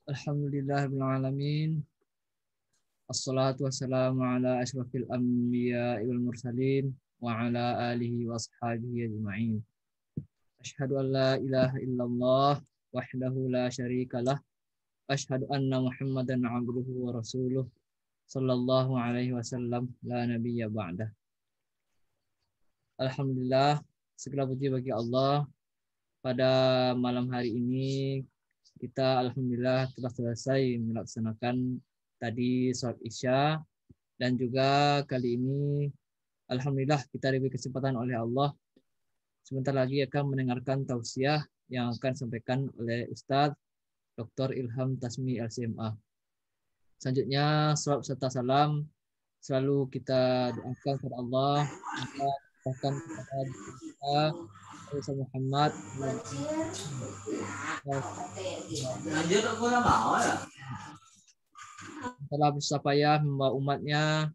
Alhamdulillahirabbil alamin. Assalatu wassalamu ala asyrafil anbiya'i wal mursalin wa ala alihi wa ashabihi ajma'in. Asyhadu an la ilaha illallah wahdahu la syarikalah. Asyhadu anna Muhammadan abduhu wa rasuluh sallallahu alaihi wasallam la nabiyya ba'dah. Alhamdulillah, segala puji bagi Allah. Pada malam hari ini kita alhamdulillah telah selesai melaksanakan tadi sholat Isya, dan juga kali ini alhamdulillah kita diberi kesempatan oleh Allah sebentar lagi akan mendengarkan tausiah yang akan disampaikan oleh Ustadz Dr. Ilham Tasmi LCMA. Selanjutnya salam serta salam selalu kita doakan kepada Allah, kita doakan kepada kita Muhammad telah berusaha payah membawa umatnya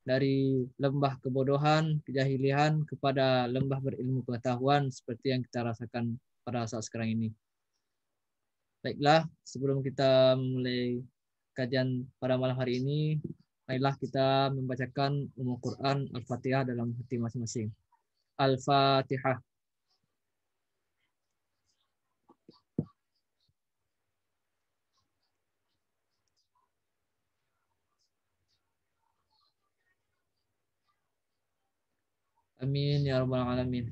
dari lembah kebodohan, kejahilian kepada lembah berilmu pengetahuan seperti yang kita rasakan pada saat sekarang ini. Baiklah, sebelum kita memulai kajian pada malam hari ini, marilah kita membacakan Ummul Quran Al-Fatihah dalam hati masing-masing. Al-Fatihah. Amin ya rabbal alamin.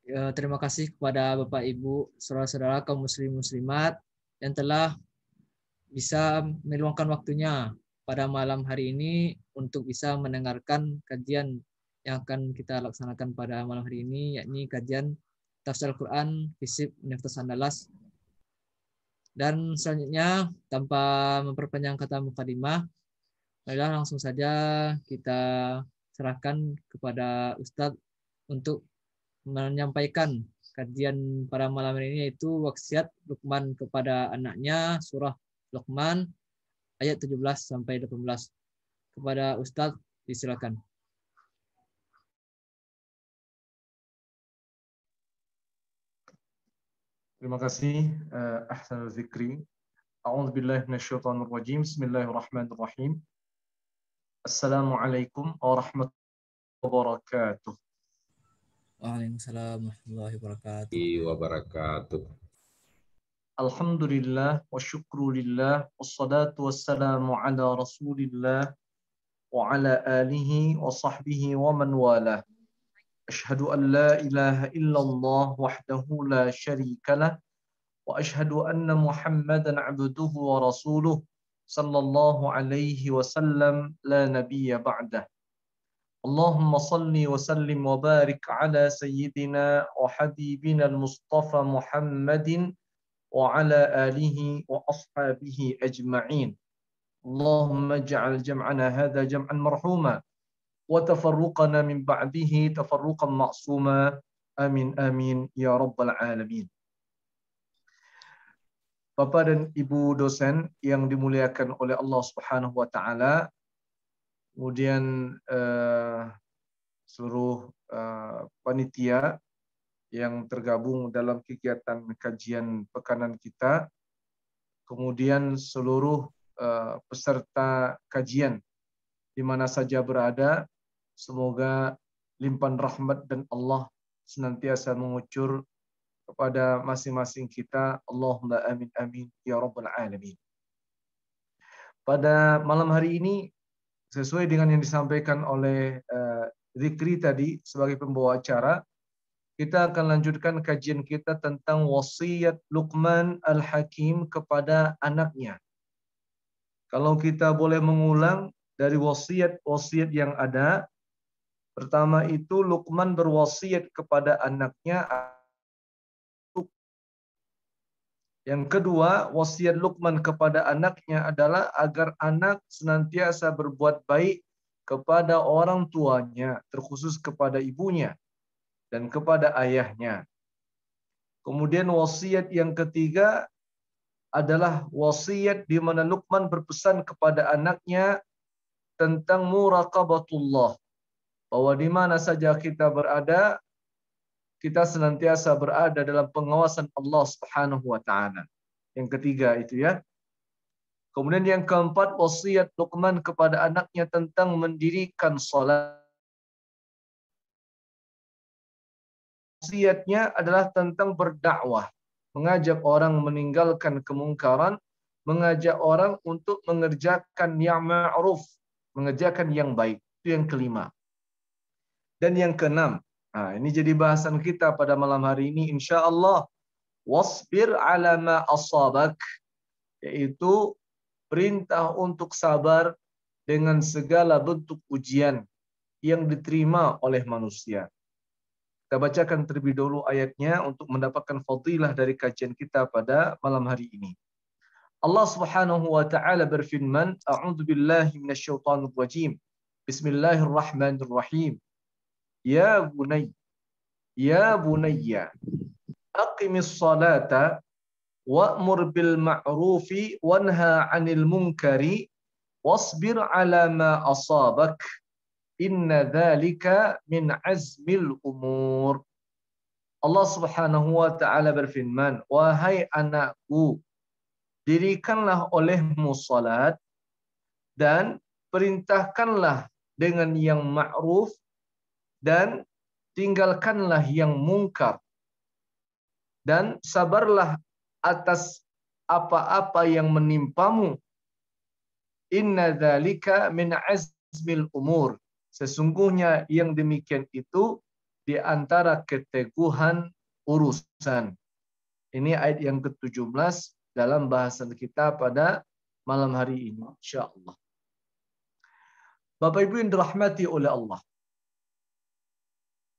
Ya, terima kasih kepada Bapak Ibu, saudara-saudara kaum muslim muslimat yang telah bisa meluangkan waktunya pada malam hari ini untuk bisa mendengarkan kajian yang akan kita laksanakan pada malam hari ini, yakni kajian Tafsir Al-Quran FISIP Universitas Andalas. Dan selanjutnya, tanpa memperpanjang kata mukadimah, marilah langsung saja kita serahkan kepada Ustadz untuk menyampaikan kajian pada malam ini, yaitu wasiat Luqman kepada anaknya, surah Luqman ayat 17 sampai 18. Kepada Ustadz, disilakan. Terima kasih Ahsanul Zikri. A'udzubillahi minasyaitonir rajim. Bismillahirrahmanirrahim. Assalamualaikum warahmatullahi wabarakatuh. Waalaikumsalam warahmatullahi wabarakatuh. Alhamdulillah wa syukrulillah wassalatu wassalamu ala Rasulillah wa ala alihi wa sahbihi wa man walah. Asyhadu an la ilaha illallah wahdahu la syarika lah wa asyhadu anna Muhammadan abduhu wa rasuluh sallallahu alaihi wasallam la nabiyya ba'dah. Allahumma salli wa sallim wa barik ala sayyidina wa habibina al-Mustafa Muhammadin wa ala alihi wa ashabihi ajma'in. Allahumma ij'al jam'ana hadha jam'an marhuma wa tafarruqana min ba'dihi tafarruqan ma'suma. Amin amin ya rabbal alamin. Bapak dan Ibu dosen yang dimuliakan oleh Allah Subhanahu wa taala, kemudian seluruh panitia yang tergabung dalam kegiatan kajian pekanan kita, kemudian seluruh peserta kajian di mana saja berada, semoga limpahan rahmat dan Allah senantiasa mengucur kepada masing-masing kita. Allahumma amin amin ya rabbal alamin. Pada malam hari ini, sesuai dengan yang disampaikan oleh Zikri tadi sebagai pembawa acara, kita akan lanjutkan kajian kita tentang wasiat Luqman Al-Hakim kepada anaknya. Kalau kita boleh mengulang dari wasiat-wasiat yang ada, pertama itu Luqman berwasiat kepada anaknya. Yang kedua, wasiat Luqman kepada anaknya adalah agar anak senantiasa berbuat baik kepada orang tuanya, terkhusus kepada ibunya dan kepada ayahnya. Kemudian wasiat yang ketiga adalah wasiat di mana Luqman berpesan kepada anaknya tentang muraqabatullah, bahwa di mana saja kita berada, kita senantiasa berada dalam pengawasan Allah Subhanahu wa taala. Yang ketiga itu ya. Kemudian yang keempat, wasiat Luqman kepada anaknya tentang mendirikan salat. Wasiatnya adalah tentang berdakwah, mengajak orang meninggalkan kemungkaran, mengajak orang untuk mengerjakan yang ma'ruf, mengerjakan yang baik. Itu yang kelima. Dan yang keenam, ini jadi bahasan kita pada malam hari ini insyaallah, wasbir ala ma asabak, yaitu perintah untuk sabar dengan segala bentuk ujian yang diterima oleh manusia. Kita bacakan terlebih dahulu ayatnya untuk mendapatkan fadilah dari kajian kita pada malam hari ini. Allah Subhanahu wa taala berfirman, A'udzu billahi minasyaitonir rajim. Bismillahirrahmanirrahim. Ya bunayya, aqimis salata wa'mur bil ma'rufi wanha 'anil munkari wasbir 'ala ma asabak. Inna dzalika min azmil umur. Allah Subhanahu wa taala berfirman, wahai anakku, dirikanlah olehmu salat dan perintahkanlah dengan yang ma'ruf dan tinggalkanlah yang mungkar, dan sabarlah atas apa-apa yang menimpamu. Inna dzalika min azmil umur. Sesungguhnya yang demikian itu di antara keteguhan urusan. Ini ayat yang ke-17 dalam bahasan kita pada malam hari ini, insyaallah. Bapak Ibu yang dirahmati oleh Allah,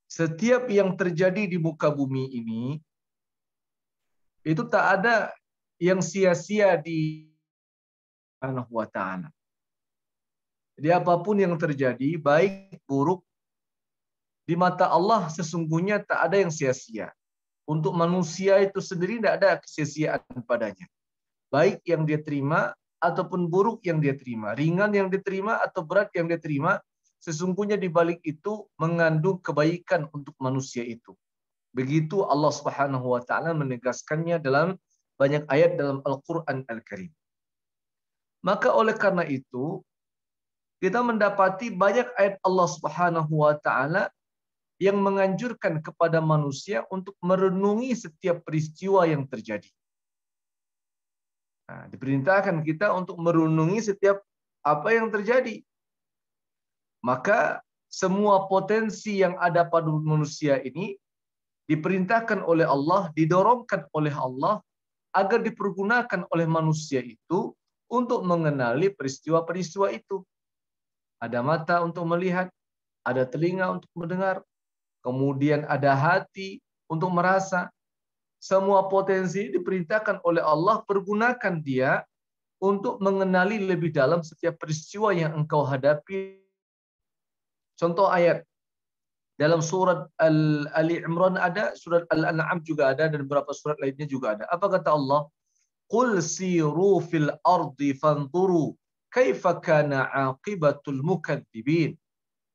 setiap yang terjadi di muka bumi ini itu tak ada yang sia-sia di Subhanahu wa taala. Jadi apapun yang terjadi, baik buruk, di mata Allah sesungguhnya tak ada yang sia-sia. Untuk manusia itu sendiri tidak ada kesia-siaan padanya. Baik yang dia terima ataupun buruk yang dia terima, ringan yang diterima atau berat yang dia terima, sesungguhnya di balik itu mengandung kebaikan untuk manusia itu. Begitu Allah Subhanahu wa taala menegaskannya dalam banyak ayat dalam Al-Qur'an Al-Karim. Maka oleh karena itu kita mendapati banyak ayat Allah Subhanahu wa taala yang menganjurkan kepada manusia untuk merenungi setiap peristiwa yang terjadi. Diperintahkan kita untuk merenungi setiap apa yang terjadi. Maka semua potensi yang ada pada manusia ini diperintahkan oleh Allah, didorongkan oleh Allah agar dipergunakan oleh manusia itu untuk mengenali peristiwa-peristiwa itu. Ada mata untuk melihat, ada telinga untuk mendengar, kemudian ada hati untuk merasa. Semua potensi diperintahkan oleh Allah, pergunakan dia untuk mengenali lebih dalam setiap peristiwa yang engkau hadapi. Contoh ayat dalam surat Ali Imran ada, surat Al-An'am juga ada, dan beberapa surat lainnya juga ada. Apa kata Allah? Qul siru fil ardi fanzuru kaifa kana aqibatul mukadzibin.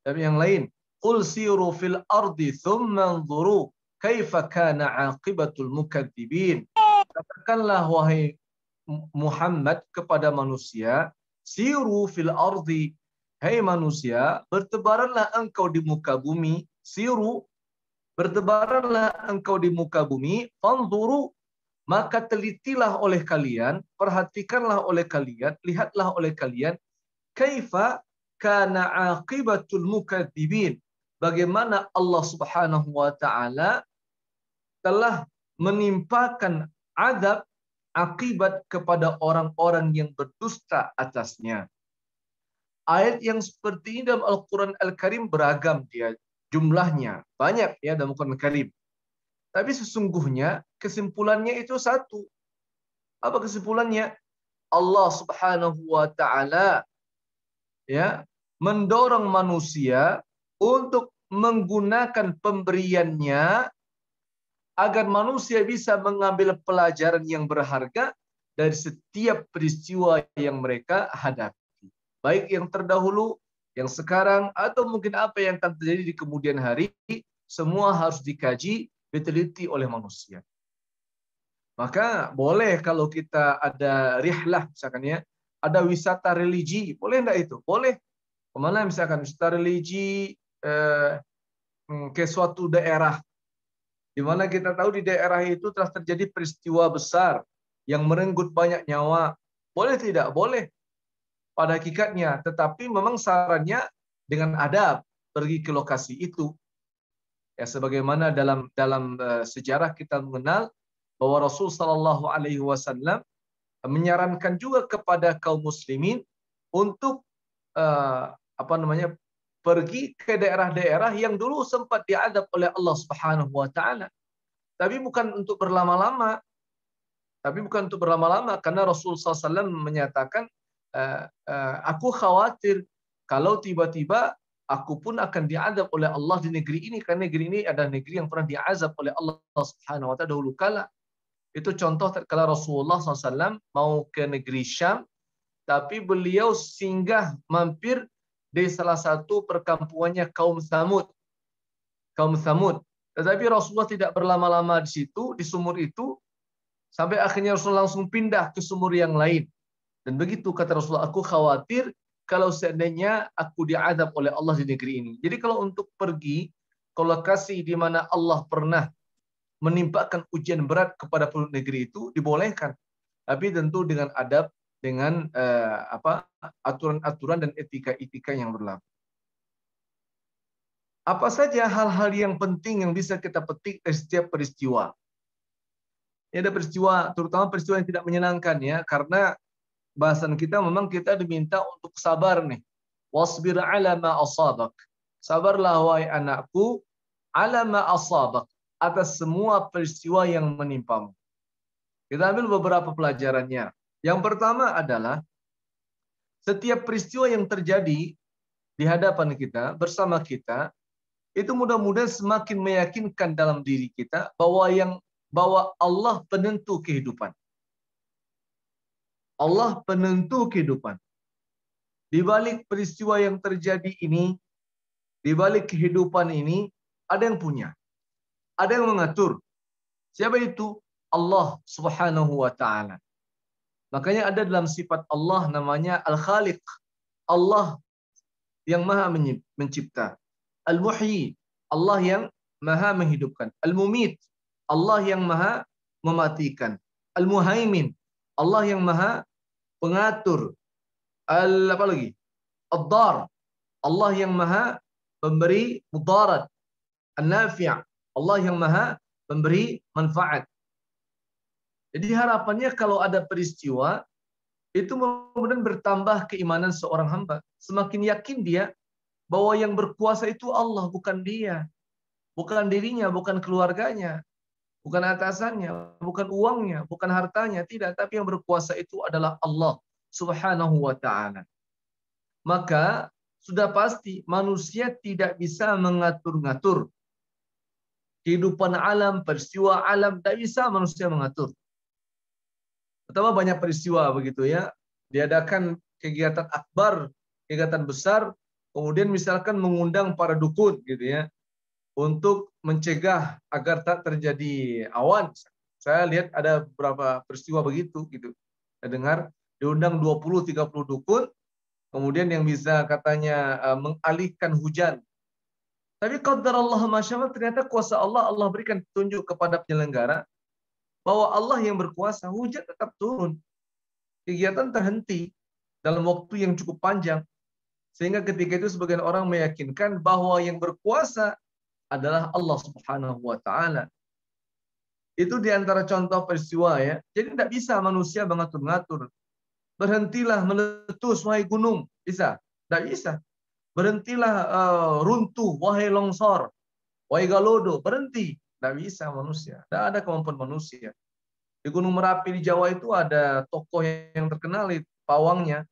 Dan yang lain, qul siru fil ardi thumma anzuru kaifa kana aqibatul mukadzibin. Katakanlah wahai Muhammad kepada manusia, siru fil ardi, hai manusia, bertebaranlah engkau di muka bumi, siru, bertebaranlah engkau di muka bumi, fanzuru, maka telitilah oleh kalian, perhatikanlah oleh kalian, lihatlah oleh kalian, kaifa kana aqibatul mukadzibin, bagaimana Allah Subhanahu wa taala telah menimpakan azab akibat kepada orang-orang yang berdusta atasnya. Ayat yang seperti ini dalam Al-Quran Al-Karim beragam dia jumlahnya, banyak ya dalam Al-Quran Al-Karim. Tapi sesungguhnya kesimpulannya itu satu. Apa kesimpulannya? Allah Subhanahu wa taala ya mendorong manusia untuk menggunakan pemberiannya agar manusia bisa mengambil pelajaran yang berharga dari setiap peristiwa yang mereka hadapi. Baik yang terdahulu, yang sekarang, atau mungkin apa yang akan terjadi di kemudian hari, semua harus dikaji diteliti oleh manusia. Maka boleh kalau kita ada rihlah misalkan ya, ada wisata religi, boleh enggak itu? Boleh. Kemana misalkan wisata religi ke suatu daerah, di mana kita tahu di daerah itu telah terjadi peristiwa besar yang merenggut banyak nyawa. Boleh tidak? Boleh pada hakikatnya, tetapi memang sarannya dengan adab pergi ke lokasi itu. Ya, sebagaimana dalam sejarah kita mengenal bahwa Rasul Shallallahu Alaihi Wasallam menyarankan juga kepada kaum muslimin untuk pergi ke daerah-daerah yang dulu sempat diadab oleh Allah Subhanahu Wa Taala, tapi bukan untuk berlama-lama. Karena Rasul SAW menyatakan, aku khawatir kalau tiba-tiba aku pun akan diazab oleh Allah di negeri ini, karena negeri ini adalah negeri yang pernah diazab oleh Allah Subhanahu Wa Taala dahulu kala. Itu contoh tatkala Rasulullah SAW mau ke negeri Syam, tapi beliau singgah mampir di salah satu perkampungannya kaum Tsamud. Tetapi Rasulullah tidak berlama-lama di situ, di sumur itu, sampai akhirnya Rasulullah langsung pindah ke sumur yang lain. Dan begitu kata Rasulullah, aku khawatir kalau seandainya aku diazab oleh Allah di negeri ini. Jadi kalau untuk pergi ke lokasi di mana Allah pernah menimpakan ujian berat kepada penduduk negeri itu dibolehkan, tapi tentu dengan adab, dengan aturan-aturan dan etika-etika yang berlaku. Apa saja hal-hal yang penting yang bisa kita petik dari setiap peristiwa? Ini ada peristiwa, terutama peristiwa yang tidak menyenangkan ya, karena bahasan kita memang kita diminta untuk sabar nih. Wasbir ala ma asabak. Sabarlah wahai anakku ala ma asabak, atas semua peristiwa yang menimpamu. Kita ambil beberapa pelajarannya. Yang pertama adalah setiap peristiwa yang terjadi di hadapan kita, bersama kita, itu mudah-mudahan semakin meyakinkan dalam diri kita bahwa Allah penentu kehidupan. Allah penentu kehidupan. Di balik peristiwa yang terjadi ini, di balik kehidupan ini, ada yang punya. Ada yang mengatur. Siapa itu? Allah Subhanahu wa Ta'ala. Makanya ada dalam sifat Allah namanya Al-Khaliq. Allah yang maha mencipta. Al-Muhyi. Allah yang maha menghidupkan. Al-Mumit. Allah yang maha mematikan. Al-Muhaimin. Allah yang maha pengatur. Apa lagi? Ad-Dar. Allah yang maha pemberi mudarat. An-Nafi'. Allah yang maha memberi manfaat. Jadi harapannya kalau ada peristiwa, itu kemudian bertambah keimanan seorang hamba. Semakin yakin dia bahwa yang berkuasa itu Allah, bukan dia. Bukan dirinya, bukan keluarganya, bukan atasannya, bukan uangnya, bukan hartanya. Tidak, tapi yang berkuasa itu adalah Allah Subhanahu wa Ta'ala. Maka sudah pasti manusia tidak bisa mengatur-ngatur. Kehidupan alam, peristiwa alam, tidak bisa manusia mengatur. Pertama banyak peristiwa begitu ya, diadakan kegiatan akbar, kegiatan besar, kemudian misalkan mengundang para dukun gitu ya, untuk mencegah agar tak terjadi awan. Saya lihat ada beberapa peristiwa begitu gitu. Saya dengar diundang 20-30 dukun, kemudian yang bisa katanya mengalihkan hujan. Tapi qadarallahu ma syaa, ternyata kuasa Allah berikan petunjuk kepada penyelenggara bahwa Allah yang berkuasa, hujan tetap turun. Kegiatan terhenti dalam waktu yang cukup panjang. Sehingga ketika itu sebagian orang meyakinkan bahwa yang berkuasa adalah Allah Subhanahu wa Ta'ala. Itu diantara contoh peristiwa ya. Jadi tidak bisa manusia mengatur-ngatur. Berhentilah meletus wahai gunung. Bisa? Tidak bisa. Berhentilah runtuh wahai longsor. Wahai galodo. Berhenti. Tidak bisa manusia. Tidak ada kemampuan manusia. Di Gunung Merapi di Jawa itu ada tokoh yang terkenal, pawangnya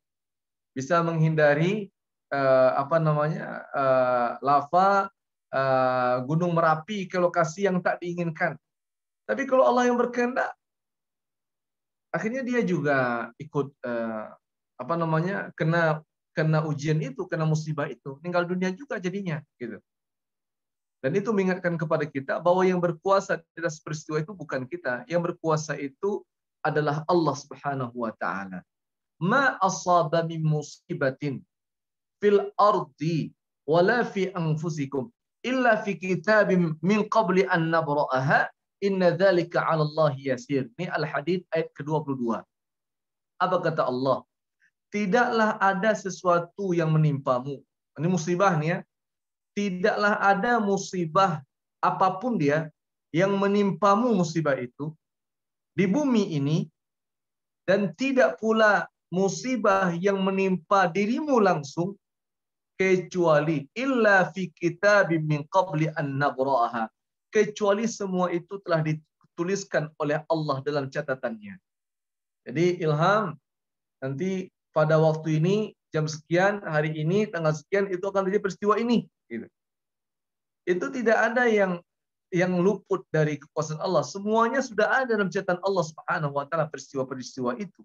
bisa menghindari lava Gunung Merapi ke lokasi yang tak diinginkan. Tapi kalau Allah yang berkehendak, akhirnya dia juga ikut kena ujian itu, kena musibah itu, meninggal dunia juga jadinya gitu. Dan itu mengingatkan kepada kita bahwa yang berkuasa atas peristiwa itu bukan kita. Yang berkuasa itu adalah Allah Subhanahu wa taala. Ma asaba min musibatin fil ardi wala fi anfusikum illa fi kitabim min qabli an nabra'aha inna dzalika 'ala Allah yasir. Ini Al-Hadid ayat ke-22. Apa kata Allah? Tidaklah ada sesuatu yang menimpamu. Ini musibah nih ya. Tidaklah ada musibah apapun dia yang menimpamu musibah itu di bumi ini, dan tidak pula musibah yang menimpa dirimu langsung, kecuali illa fi kitabim min qabli an nabra'aha, kecuali semua itu telah dituliskan oleh Allah dalam catatannya. Jadi Ilham, nanti pada waktu ini jam sekian, hari ini tanggal sekian itu akan terjadi peristiwa ini gitu. Itu tidak ada yang luput dari kekuasaan Allah. Semuanya sudah ada dalam catatan Allah Subhanahu wa taala, peristiwa-peristiwa itu.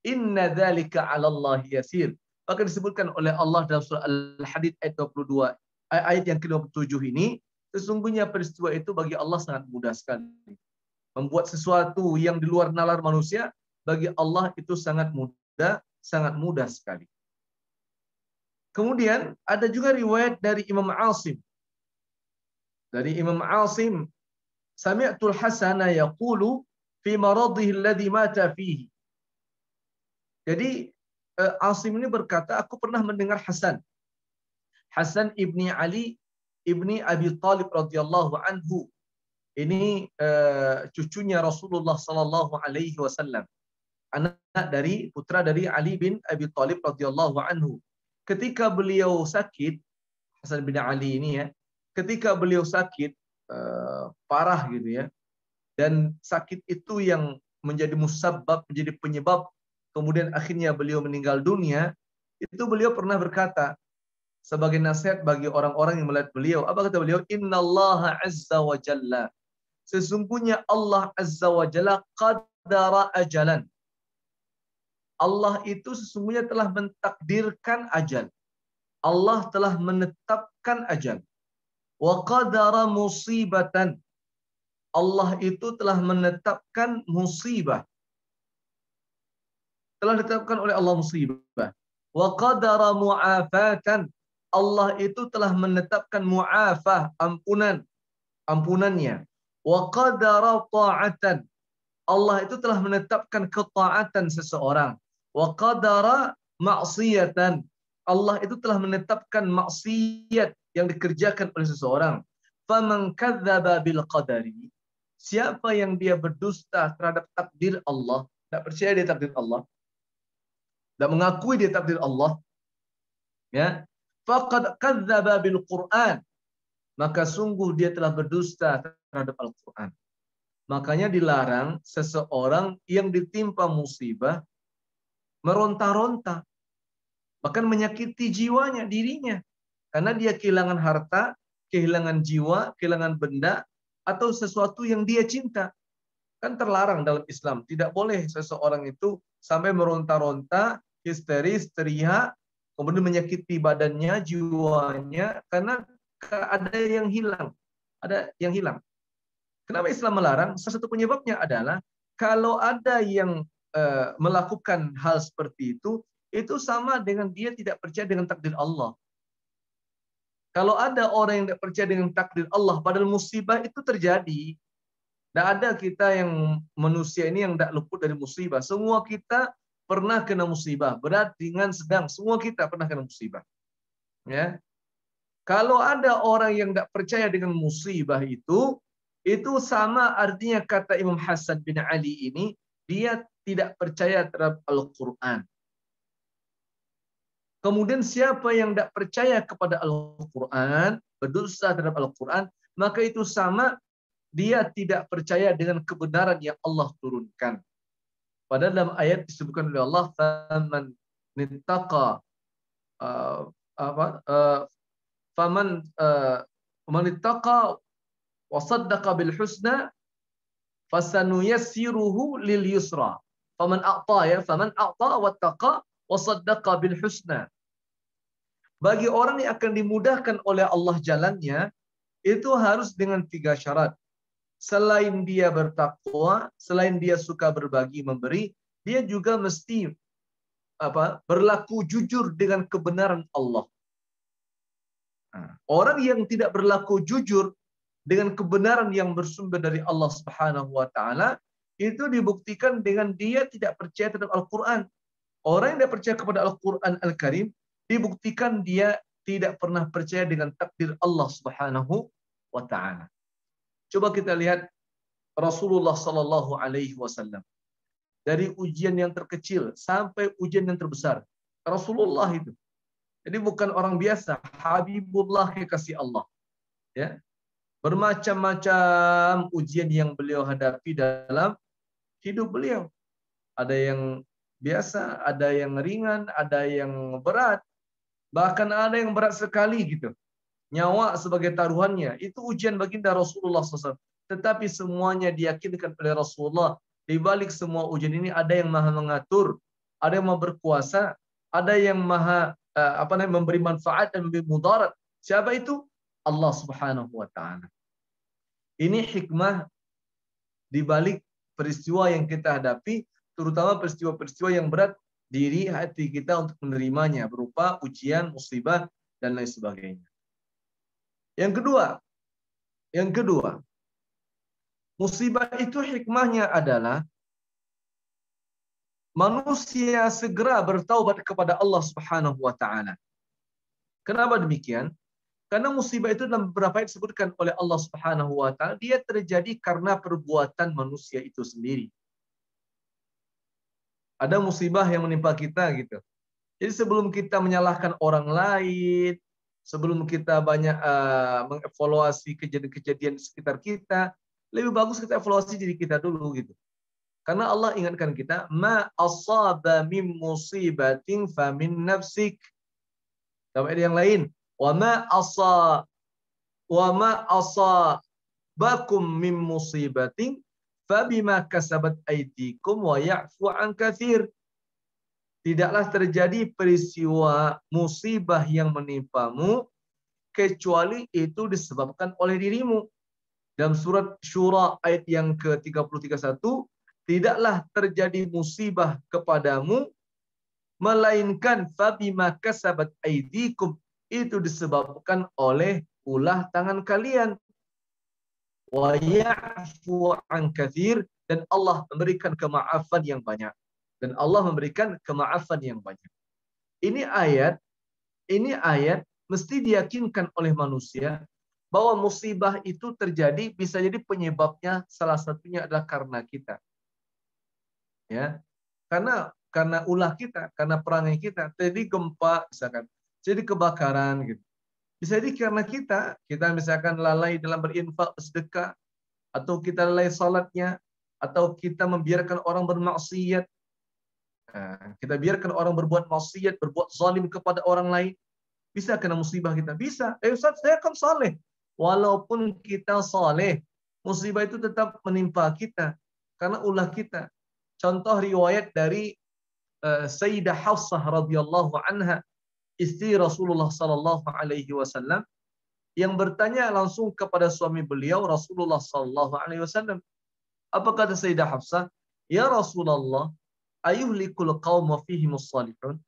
Inna dzalika 'ala Allah yasir. Maka disebutkan oleh Allah dalam surah Al-Hadid ayat 22, ayat yang ke-27 ini, sesungguhnya peristiwa itu bagi Allah sangat mudah sekali. Membuat sesuatu yang di luar nalar manusia, bagi Allah itu sangat mudah sekali. Kemudian ada juga riwayat dari Imam Asim. Dari Imam Asim, sami'tul Hasana yaqulu fi maradhihi alladhi mata fihi. Jadi Asim ini berkata, aku pernah mendengar Hasan ibni Ali ibni Abi Talib radhiyallahu anhu. Ini cucunya Rasulullah sallallahu alaihi wasallam. Anak dari putra dari Ali bin Abi Talib radhiyallahu anhu. Ketika beliau sakit, Hasan bin Ali ini ya, ketika beliau sakit parah gitu ya, dan sakit itu yang menjadi musabbab, menjadi penyebab kemudian akhirnya beliau meninggal dunia, itu beliau pernah berkata sebagai nasihat bagi orang-orang yang melihat beliau. Apa kata beliau? Innallaha azza wa jalla, sesungguhnya Allah azza wa jalla qadara ajalan. Allah itu sesungguhnya telah mentakdirkan ajal. Allah telah menetapkan ajal. Wa qadara musibatan. Allah itu telah menetapkan musibah. Telah ditetapkan oleh Allah musibah. Wa qadara mu'afatan. Allah itu telah menetapkan mu'afah, ampunannya. Wa qadara ta'atan. Allah itu telah menetapkan ketaatan seseorang. Wa qadara ma'siyatan. Allah itu telah menetapkan maksiat yang dikerjakan oleh seseorang. Faman kadzdzaba bil qadari, siapa yang dia berdusta terhadap takdir Allah, tidak percaya dia takdir Allah, tidak mengakui dia takdir Allah, ya, faqad kadzdzaba bil Qur'an, maka sungguh dia telah berdusta terhadap Al-Qur'an. Makanya dilarang seseorang yang ditimpa musibah meronta-ronta, bahkan menyakiti jiwanya, dirinya, karena dia kehilangan harta, kehilangan jiwa, kehilangan benda, atau sesuatu yang dia cinta. Kan terlarang dalam Islam. Tidak boleh seseorang itu sampai meronta-ronta, histeris, teriak, kemudian menyakiti badannya, jiwanya, karena ada yang hilang. Ada yang hilang. Kenapa Islam melarang? Salah satu penyebabnya adalah kalau ada yang melakukan hal seperti itu sama dengan dia tidak percaya dengan takdir Allah. Kalau ada orang yang tidak percaya dengan takdir Allah, padahal musibah itu terjadi. Tidak ada kita yang manusia ini yang tidak luput dari musibah. Semua kita pernah kena musibah, berat, ringan, sedang. Semua kita pernah kena musibah. Ya. Kalau ada orang yang tidak percaya dengan musibah itu sama artinya kata Imam Hasan bin Ali ini, dia tidak percaya terhadap Al-Quran. Kemudian siapa yang tidak percaya kepada Al-Quran, berdosa terhadap Al-Quran, maka itu sama dia tidak percaya dengan kebenaran yang Allah turunkan. Padahal dalam ayat disebutkan oleh Allah, "Faman nittaqa faman ittaqa wa saddaqa bil husna fasanuyassiruhu lil yusra." Faman a'ta wattaqa wa saddaqa bil husna. Bagi orang yang akan dimudahkan oleh Allah jalannya, itu harus dengan 3 syarat. Selain dia bertakwa, selain dia suka berbagi memberi, dia juga mesti berlaku jujur dengan kebenaran Allah. Orang yang tidak berlaku jujur dengan kebenaran yang bersumber dari Allah Subhanahu wa taala itu dibuktikan dengan dia tidak percaya terhadap Al-Qur'an. Orang yang tidak percaya kepada Al-Qur'an Al-Karim dibuktikan dia tidak pernah percaya dengan takdir Allah Subhanahu wa taala. Coba kita lihat Rasulullah sallallahu alaihi wasallam. Dari ujian yang terkecil sampai ujian yang terbesar. Rasulullah itu. Jadi bukan orang biasa, Habibullah kekasih Allah. Ya. Bermacam-macam ujian yang beliau hadapi dalam hidup beliau. Ada yang biasa, ada yang ringan, ada yang berat. Bahkan ada yang berat sekali gitu. Nyawa sebagai taruhannya. Itu ujian baginda Rasulullah SAW. Tetapi semuanya diyakinkan oleh Rasulullah. Di balik semua ujian ini ada yang maha mengatur, ada yang maha berkuasa, ada yang maha memberi manfaat dan memberi mudarat. Siapa itu? Allah Subhanahu wa taala. Ini hikmah di balik peristiwa yang kita hadapi, terutama peristiwa-peristiwa yang berat, diri hati kita untuk menerimanya berupa ujian, musibah dan lain sebagainya. Yang kedua, musibah itu hikmahnya adalah manusia segera bertaubat kepada Allah Subhanahu wa taala. Kenapa demikian? Karena musibah itu dalam beberapa ayat disebutkan oleh Allah Subhanahu wa taala dia terjadi karena perbuatan manusia itu sendiri. Ada musibah yang menimpa kita gitu. Jadi sebelum kita menyalahkan orang lain, sebelum kita banyak mengevaluasi kejadian-kejadian di sekitar kita, lebih bagus kita evaluasi diri kita dulu gitu. Karena Allah ingatkan kita, ma asaba min musibatin fa min nafsik. Dalam ayat yang lain, wa ma asabakum min musibatin fa bima kasabat aydikum wa ya'fu an katsir. Tidaklah terjadi peristiwa musibah yang menimpamu kecuali itu disebabkan oleh dirimu. Dalam surat Syura ayat yang ke-30-31, tidaklah terjadi musibah kepadamu melainkan fabima kasabat aydikum, itu disebabkan oleh ulah tangan kalian. Wa ya'fu an katsir, dan Allah memberikan kemaafan yang banyak. Dan Allah memberikan kemaafan yang banyak. Ini ayat mesti diyakinkan oleh manusia bahwa musibah itu terjadi, bisa jadi penyebabnya salah satunya adalah karena kita. Ya. Karena ulah kita, karena perangai kita, jadi gempa misalkan, jadi kebakaran gitu. Bisa jadi karena kita misalkan lalai dalam berinfak, bersedekah, atau kita lalai salatnya, atau kita membiarkan orang bermaksiat. Kita biarkan orang berbuat maksiat, berbuat zalim kepada orang lain. Bisa kena musibah kita? Bisa. Ustaz, saya kan saleh. Walaupun kita saleh, musibah itu tetap menimpa kita karena ulah kita. Contoh riwayat dari Sayyidah Hafsah radhiyallahu anha, istri Rasulullah sallallahu alaihi wasallam, yang bertanya langsung kepada suami beliau Rasulullah sallallahu alaihi wasallam. Apa kata Sayyidah Hafsah? Ya Rasulullah, ayuhlikul qaum wa fihimus salihun?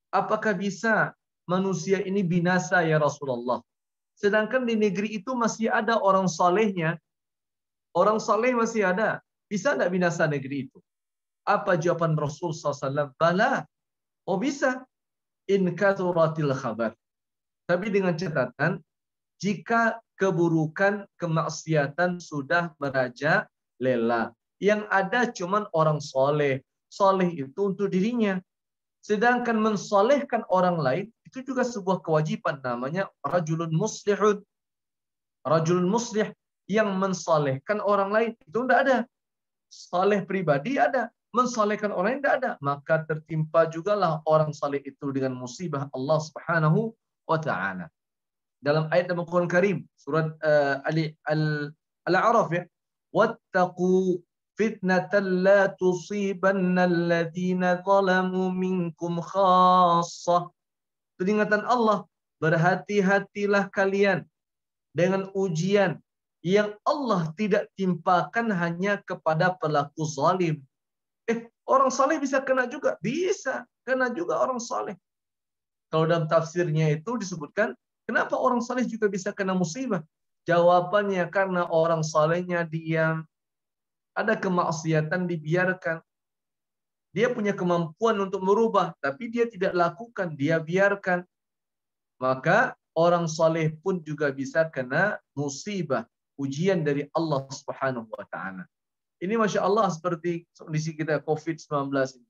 Apakah bisa manusia ini binasa ya Rasulullah? Sedangkan di negeri itu masih ada orang salehnya. Orang saleh masih ada. Bisa enggak binasa negeri itu? Apa jawaban Rasul SAW? Bala. Oh bisa. In kathuratil khabar. Tapi dengan catatan, jika keburukan, kemaksiatan sudah merajalela. Yang ada cuman orang soleh. Soleh itu untuk dirinya. Sedangkan mensolehkan orang lain, itu juga sebuah kewajiban, namanya rajulun muslihun. Rajulun muslih, yang mensolehkan orang lain, itu tidak ada. Saleh pribadi ada, mensolehkan orang lain tidak ada. Maka tertimpa jugalah orang saleh itu dengan musibah Allah Subhanahu wa ta'ala. Dalam ayat dalam Al-Quran Karim, surat Al-A'raf ya, wattaqu fitnatan la tusibanna alladhina zalamu minkum khassah. Peringatan Allah, berhati-hatilah kalian dengan ujian yang Allah tidak timpakan hanya kepada pelaku zalim. Orang saleh bisa kena juga? Bisa, kena juga orang saleh. Kalau dalam tafsirnya itu disebutkan, kenapa orang saleh juga bisa kena musibah? Jawabannya karena orang salehnya diam, ada kemaksiatan dibiarkan. Dia punya kemampuan untuk merubah, tapi dia tidak lakukan, dia biarkan. Maka orang saleh pun juga bisa kena musibah, ujian dari Allah Subhanahu wa taala. Ini Masya Allah seperti kondisi kita COVID-19 ini.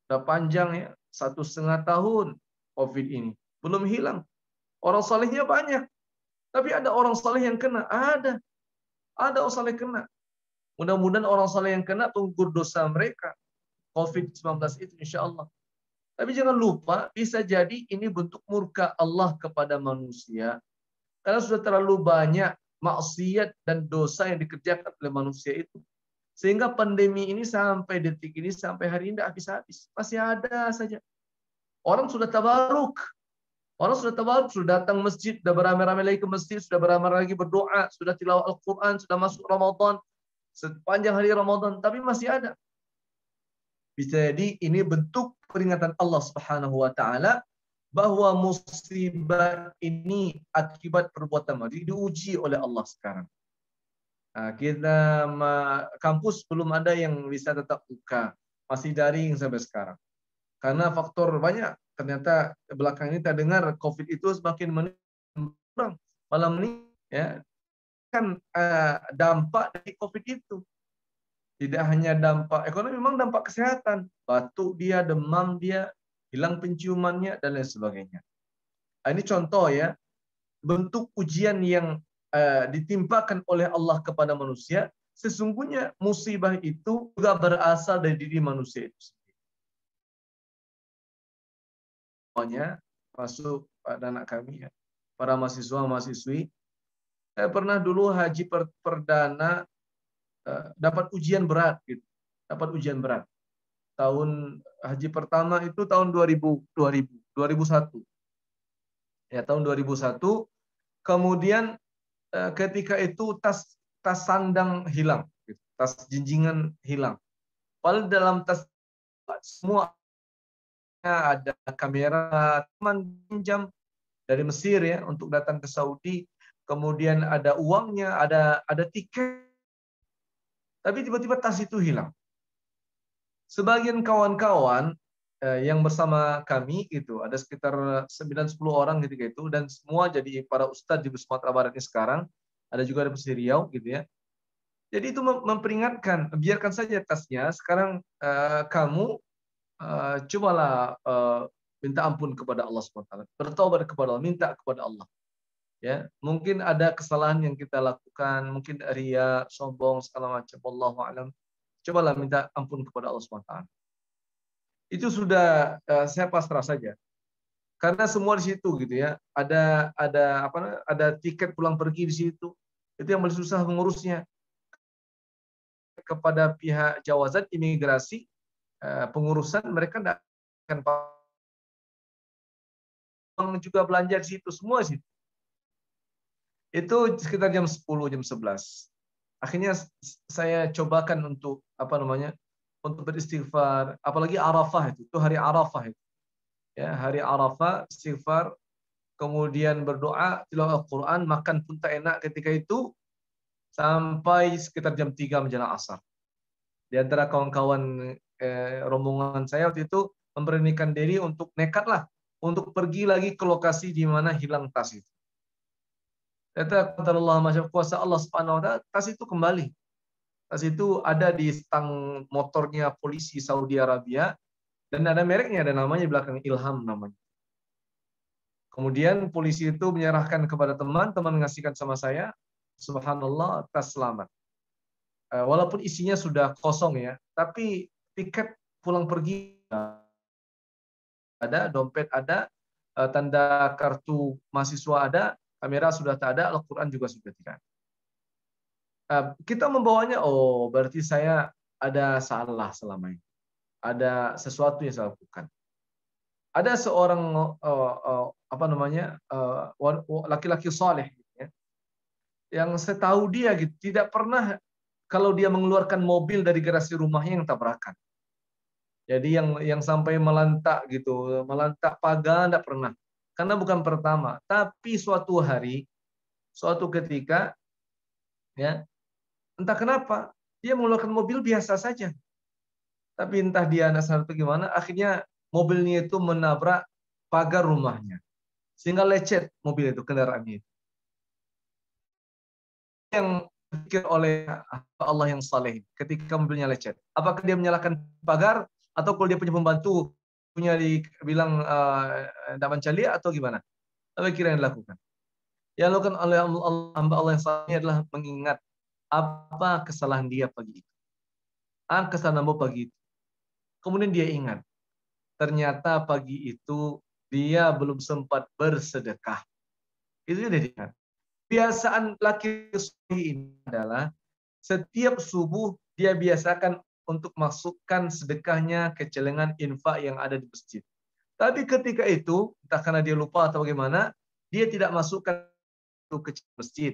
Sudah panjang ya, 1,5 tahun COVID ini. Belum hilang. Orang salehnya banyak. Tapi ada orang saleh yang kena. Ada orang saleh kena. Mudah-mudahan orang saleh yang kena tunggu dosa mereka. COVID-19 itu insya Allah. Tapi jangan lupa, bisa jadi ini bentuk murka Allah kepada manusia. Karena sudah terlalu banyak maksiat dan dosa yang dikerjakan oleh manusia itu. Sehingga pandemi ini sampai detik ini, sampai hari ini tidak habis-habis. Masih ada saja. Orang sudah tabaruk. Sudah datang masjid, sudah beramai-ramai lagi ke masjid, sudah beramai-ramai lagi berdoa, sudah tilawah Al-Quran, sudah masuk Ramadan, sepanjang hari Ramadan, tapi masih ada. Bisa jadi ini bentuk peringatan Allah Subhanahu wa taala bahwa musibah ini akibat perbuatan manusia, diuji oleh Allah sekarang. Nah, kita kampus belum ada yang bisa tetap buka, masih daring sampai sekarang. Karena faktor banyak. Ternyata belakang ini kita dengar COVID itu semakin menurun. Malam ini ya kan dampak dari COVID itu. Tidak hanya dampak ekonomi, memang dampak kesehatan. Batuk dia, demam dia, hilang penciumannya, dan lain sebagainya. Ini contoh ya, bentuk ujian yang ditimpakan oleh Allah kepada manusia. Sesungguhnya musibah itu juga berasal dari diri manusia itu sendiri. Semuanya masuk anak kami ya, para mahasiswa-mahasiswi. Saya pernah dulu haji perdana dapat ujian berat gitu. Dapat ujian berat. Tahun haji pertama itu tahun 2001. Ya, tahun 2001. Kemudian ketika itu tas sandang hilang, gitu. Tas jinjingan hilang. Padahal dalam tas semua ada kamera, teman pinjam dari Mesir ya untuk datang ke Saudi. Kemudian ada uangnya, ada tiket. Tapi tiba-tiba tas itu hilang. Sebagian kawan-kawan yang bersama kami itu ada sekitar 9-10 orang ketika itu, dan semua jadi para ustadz di Sumatera Barat ini sekarang, ada juga di Riau gitu ya. Jadi itu memperingatkan, biarkan saja tasnya, sekarang kamu cobalah minta ampun kepada Allah SWT, bertobat kepada Allah, minta kepada Allah. Ya, mungkin ada kesalahan yang kita lakukan, mungkin ria, sombong, segala macam. Wallahu a'lam. Cobalah minta ampun kepada Allah SWT. Itu sudah saya pasrah saja. Karena semua di situ gitu ya. Ada tiket pulang pergi di situ. Itu yang paling susah mengurusnya. Kepada pihak jawazan imigrasi, pengurusan mereka tidak akan juga belanja di situ, semua di situ. Itu sekitar jam 10, jam 11. Akhirnya saya cobakan untuk untuk beristighfar, apalagi Arafah itu hari Arafah itu. Ya, hari Arafah, istighfar, kemudian berdoa, tilawah Al-Qur'an, makan pun tak enak ketika itu sampai sekitar jam 3 menjelang asar. Di antara kawan-kawan rombongan saya waktu itu memberanikan diri untuk nekatlah untuk pergi lagi ke lokasi di mana hilang tas itu. Kata Allah, masya kuasa Allah Subhanahu wa taala, tas itu kembali. Tas itu ada di stang motornya polisi Saudi Arabia dan ada mereknya, ada namanya di belakang, Ilham namanya. Kemudian polisi itu menyerahkan kepada teman mengasihkan sama saya. Subhanallah, tas selamat. Walaupun isinya sudah kosong ya, tapi tiket pulang pergi ada, dompet ada, tanda kartu mahasiswa ada, kamera sudah tak ada, Al-Quran juga sudah tidak. Kita membawanya, oh berarti saya ada salah selama ini. Ada sesuatu yang saya lakukan. Ada seorang laki-laki saleh, ya. yang setahu dia gitu tidak pernah kalau dia mengeluarkan mobil dari garasi rumahnya yang tabrakan. Jadi yang sampai melantak gitu, melantak pagar tidak pernah. Karena bukan pertama, tapi suatu hari, suatu ketika, ya entah kenapa dia mengeluarkan mobil biasa saja. Tapi entah dia nasar atau gimana, akhirnya mobilnya itu menabrak pagar rumahnya. Sehingga lecet mobil itu, kendaraannya itu. Yang dipikir oleh Allah yang saleh ketika mobilnya lecet. Apakah dia menyalakan pagar, atau kalau dia punya pembantu, punya dibilang tidak mencari, atau gimana? Apa kira yang dilakukan? Yang dilakukan oleh hamba Allah yang saleh adalah mengingat apa kesalahan dia pagi itu. Kesalahan hamba pagi itu. Kemudian dia ingat, ternyata pagi itu dia belum sempat bersedekah. Itu dia ingat. Kebiasaan laki ini adalah setiap subuh dia biasakan untuk masukkan sedekahnya ke celengan infak yang ada di masjid. Tapi ketika itu, entah karena dia lupa atau bagaimana, dia tidak masukkan itu ke masjid.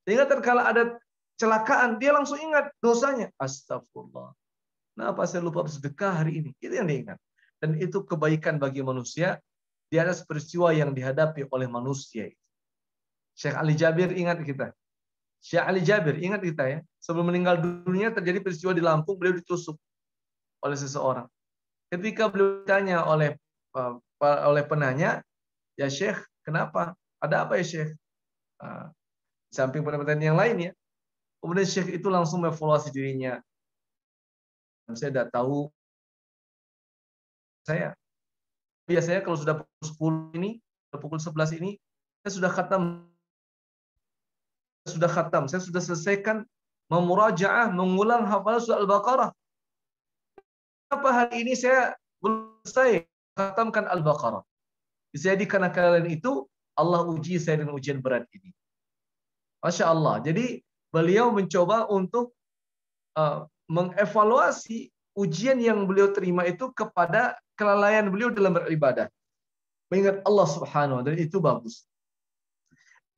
Sehingga terkala ada kecelakaan, dia langsung ingat dosanya. Astagfirullah. Kenapa saya lupa bersedekah hari ini? Itu yang dia ingat. Dan itu kebaikan bagi manusia di atas peristiwa yang dihadapi oleh manusia. Syekh Ali Jabir ingat kita. Syekh Ali Jabir ingat kita ya. Sebelum meninggal dunia terjadi peristiwa di Lampung, beliau ditusuk oleh seseorang. Ketika beliau ditanya oleh penanya, ya Syekh, kenapa? Ada apa ya Syekh? Di samping pertanyaan yang lain ya. Kemudian Syekh itu langsung mengevaluasi dirinya. Saya tidak tahu saya. Biasanya kalau sudah pukul 10 ini, pukul 11 ini, saya sudah khatam, saya sudah selesaikan memurajaah, mengulang hafalan surah Al-Baqarah. Kenapa hari ini saya belum selesai khatamkan Al-Baqarah? Jadi karena kalian itu Allah uji saya dengan ujian berat ini. Masya Allah. Jadi beliau mencoba untuk mengevaluasi ujian yang beliau terima itu kepada kelalaian beliau dalam beribadah. Mengingat Allah Subhanahu wa taala, dan itu bagus.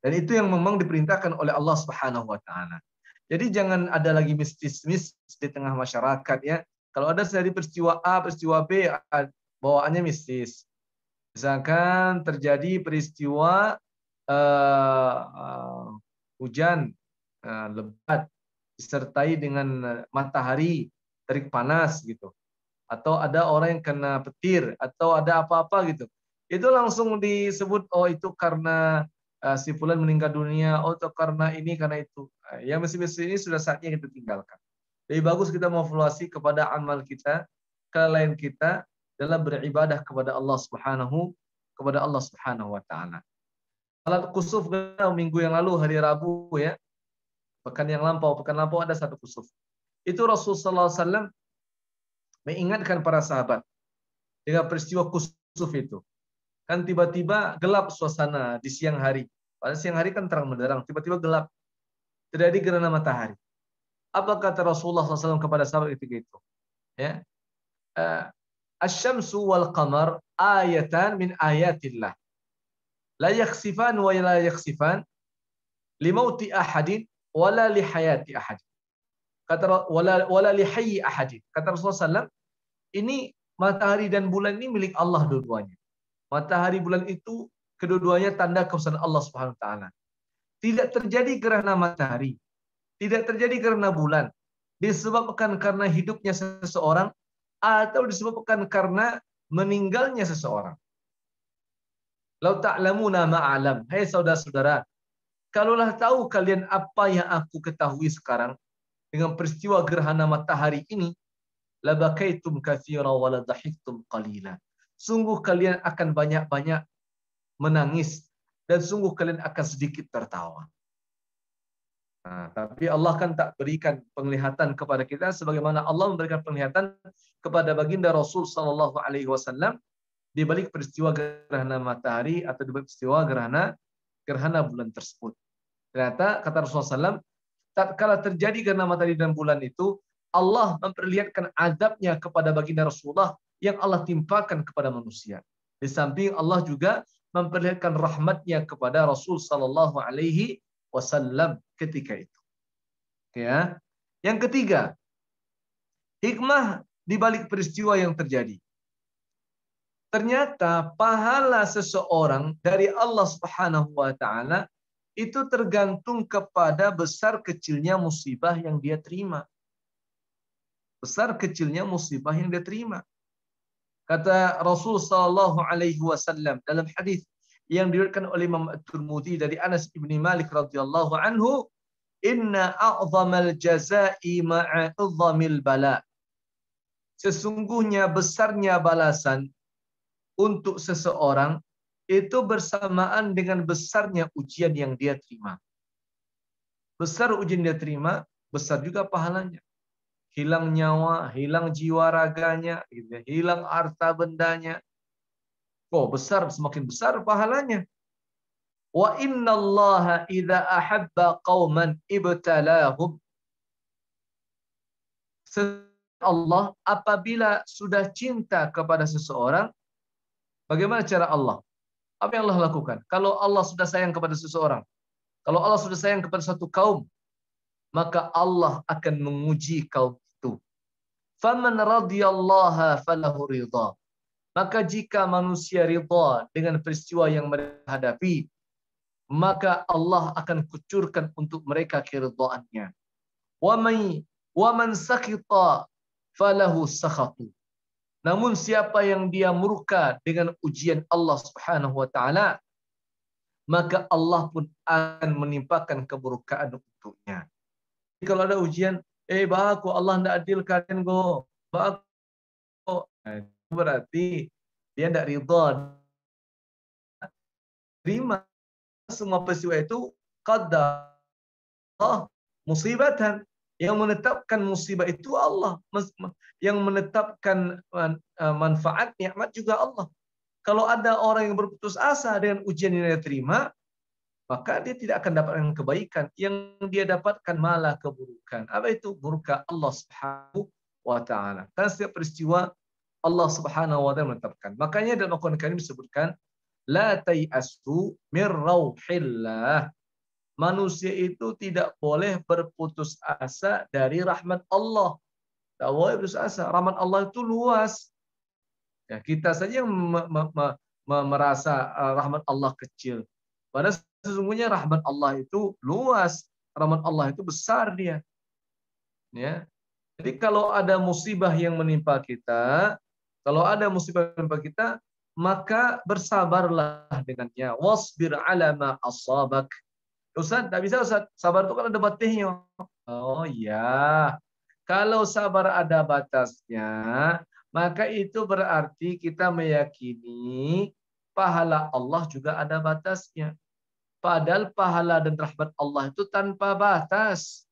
Dan itu yang memang diperintahkan oleh Allah Subhanahu wa taala. Jadi jangan ada lagi mistis-mistis di tengah masyarakat ya. Kalau ada dari peristiwa A, peristiwa B, bawaannya mistis. Misalkan terjadi peristiwa hujan lebat disertai dengan matahari terik panas gitu. Atau ada orang yang kena petir atau ada apa-apa gitu. Itu langsung disebut itu karena si fulan meninggal dunia, atau karena ini, karena itu. Yang mesti-mesti ini sudah saatnya kita tinggalkan. Lebih bagus kita mengevaluasi kepada amal kita, kelalaian kita dalam beribadah kepada Allah Subhanahu wa taala. Salat kusuf minggu yang lalu, hari Rabu ya. Pekan lampau ada satu kusuf. Itu Rasulullah SAW mengingatkan para sahabat dengan peristiwa kusuf itu. Kan tiba-tiba gelap suasana di siang hari. Pada siang hari kan terang benderang, tiba-tiba gelap. Terjadi gerhana matahari. Apa kata Rasulullah SAW kepada sahabat ketika itu? Ya. Asy-syamsu wal qamar ayatan min ayatillah. La yakhsifan wa la yakhsifan limauti ahadin wala li hayati ahadin. Kata wala li hayyi ahadin. Kata Rasulullah SAW, ini matahari dan bulan ini milik Allah dua-duanya. Matahari bulan itu kedua-duanya tanda kebesaran Allah Subhanahu wa taala. Tidak terjadi gerhana matahari, tidak terjadi gerhana bulan disebabkan karena hidupnya seseorang atau disebabkan karena meninggalnya seseorang. Lau ta'lamuna ma'alam. Hai saudara-saudara, kalaulah tahu kalian apa yang aku ketahui sekarang dengan peristiwa gerhana matahari ini, labakaitum katsira wa la dhahiktum qalila. Sungguh kalian akan banyak-banyak menangis dan sungguh kalian akan sedikit tertawa. Nah, tapi Allah kan tak berikan penglihatan kepada kita sebagaimana Allah memberikan penglihatan kepada baginda Rasul sallallahu alaihi wasallam di balik peristiwa gerhana matahari atau di balik peristiwa gerhana bulan tersebut. Ternyata kata Rasulullah SAW, tatkala terjadi gerhana matahari dan bulan itu, Allah memperlihatkan azabnya kepada baginda Rasulullah yang Allah timpakan kepada manusia. Di samping Allah juga memperlihatkan rahmatnya kepada Rasul sallallahu alaihi wasallam ketika itu. Ya. Yang ketiga, hikmah di balik peristiwa yang terjadi. Ternyata pahala seseorang dari Allah Subhanahu wa taala itu tergantung kepada besar kecilnya musibah yang dia terima. Besar kecilnya musibah yang dia terima. Kata Rasul sallallahu alaihi wasallam dalam hadis yang diriwayatkan oleh Imam At-Tirmidzi dari Anas bin Malik radhiyallahu anhu, "Inna a'zamal jazaa'i ma'a 'izzamil bala." Sesungguhnya besarnya balasan untuk seseorang itu bersamaan dengan besarnya ujian yang dia terima. Besar ujian dia terima, besar juga pahalanya. Hilang nyawa, hilang jiwa raganya, hilang harta bendanya. Oh, besar, semakin besar pahalanya. Wa innallaha idza ahabba qauman ibtalahum. Allah apabila sudah cinta kepada seseorang, bagaimana cara Allah? Apa yang Allah lakukan? Kalau Allah sudah sayang kepada seseorang, kalau Allah sudah sayang kepada satu kaum, maka Allah akan menguji kaum itu. Faman radhiyallaha falahu ridha. Maka jika manusia ridha dengan peristiwa yang mereka hadapi, maka Allah akan kucurkan untuk mereka keridhaannya. Wa man sakhita falahu sakhatu. Namun siapa yang dia murka dengan ujian Allah Subhanahu wa taala, maka Allah pun akan menimpakan kemurkaan untuknya. Jadi kalau ada ujian, baku Allah tidak adil kalian go. Baku. Berarti dia tidak ridha. Terima semua peristiwa itu qadar Allah musibatan. Yang menetapkan musibah itu Allah. Yang menetapkan manfaat, nikmat juga Allah. Kalau ada orang yang berputus asa dengan ujian yang dia terima, maka dia tidak akan dapatkan kebaikan. Yang dia dapatkan malah keburukan. Apa itu? Murka Allah Subhanahu wa taala. Karena setiap peristiwa Allah Subhanahu wa taala menetapkan. Makanya dalam Al-Qur'an Karim disebutkan la tai'asu mir rauhillah. Manusia itu tidak boleh berputus asa dari rahmat Allah. Tidak boleh berputus asa. Rahmat Allah itu luas. Ya, kita saja yang merasa rahmat Allah kecil. Padahal sesungguhnya rahmat Allah itu luas. Rahmat Allah itu besar dia. Ya. Jadi kalau ada musibah yang menimpa kita, maka bersabarlah dengannya. Wasbir ala ma asabak. Ustaz, tak bisa Ustaz. Sabar itu kan ada batasnya. Oh iya. Kalau sabar ada batasnya, maka itu berarti kita meyakini pahala Allah juga ada batasnya. Padahal pahala dan rahmat Allah itu tanpa batas.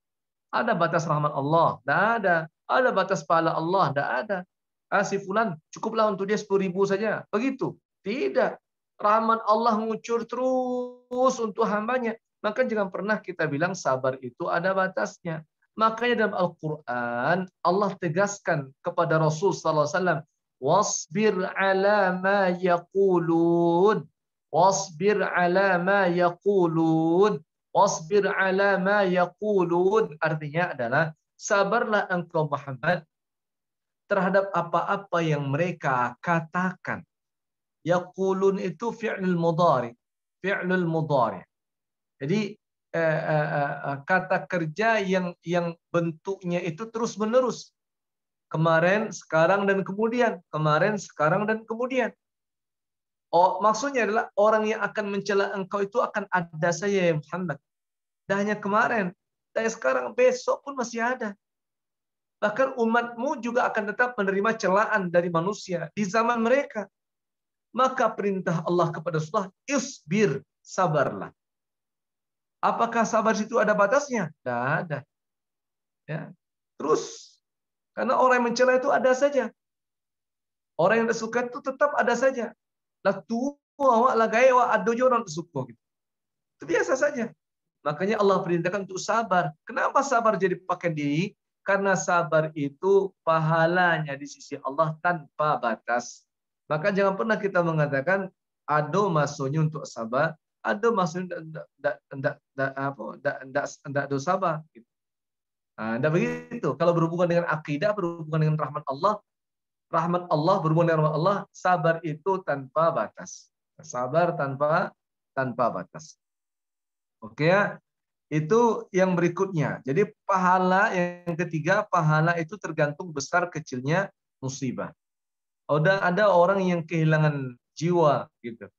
Ada batas rahmat Allah? Tidak ada. Ada batas pahala Allah? Tidak ada. Si fulan, cukuplah untuk dia 10.000 saja. Begitu. Tidak. Rahmat Allah mengucur terus untuk hambanya. Maka jangan pernah kita bilang sabar itu ada batasnya. Makanya dalam Al-Quran Allah tegaskan kepada Rasul SAW, wasbir ala ma yaqulun, wasbir ala ma yaqulun, wasbir ala ma yaqulun. Artinya adalah sabarlah engkau Muhammad terhadap apa-apa yang mereka katakan. Yaqulun itu fi'lul mudhari, fi'lul mudhari. Jadi kata kerja yang bentuknya itu terus menerus. Kemarin, sekarang, dan kemudian. Kemarin, sekarang, dan kemudian. Oh, maksudnya adalah orang yang akan mencela engkau itu akan ada saja ya Muhammad. Dan hanya kemarin, dan sekarang, besok pun masih ada. Bahkan umatmu juga akan tetap menerima celaan dari manusia di zaman mereka. Maka perintah Allah kepada Rasulullah, isbir, sabarlah. Apakah sabar itu ada batasnya? Tidak ada. Ya. Terus. Karena orang yang mencela itu ada saja. Orang yang tidak suka itu tetap ada saja. Lah tu awak lah gaya awak ada je orang suka gitu. Itu biasa saja. Makanya Allah perintahkan untuk sabar. Kenapa sabar jadi pakai diri? Karena sabar itu pahalanya di sisi Allah tanpa batas. Maka jangan pernah kita mengatakan ada masanya untuk sabar. ada maksudnya ndak dosa bah. Gitu. Nah, ndak begitu. Kalau berhubungan dengan akidah, berhubungan dengan rahmat Allah berhubungan dengan rahmat Allah, sabar itu tanpa batas. Sabar tanpa batas. Oke ya. Itu yang berikutnya. Jadi pahala yang ketiga, pahala itu tergantung besar kecilnya musibah. Ada orang yang kehilangan jiwa gitu.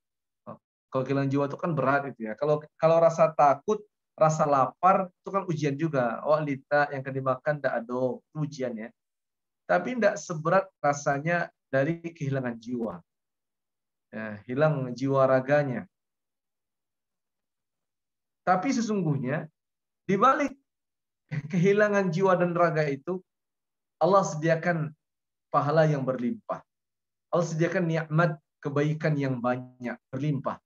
Kalau kehilangan jiwa itu kan berat itu ya. Kalau rasa takut, rasa lapar itu kan ujian juga. Walita yang akan dimakan tidak ada ujian ya. Tapi tidak seberat rasanya dari kehilangan jiwa. Ya, hilang jiwa raganya. Tapi sesungguhnya di balik kehilangan jiwa dan raga itu, Allah sediakan pahala yang berlimpah. Allah sediakan nikmat kebaikan yang banyak, berlimpah.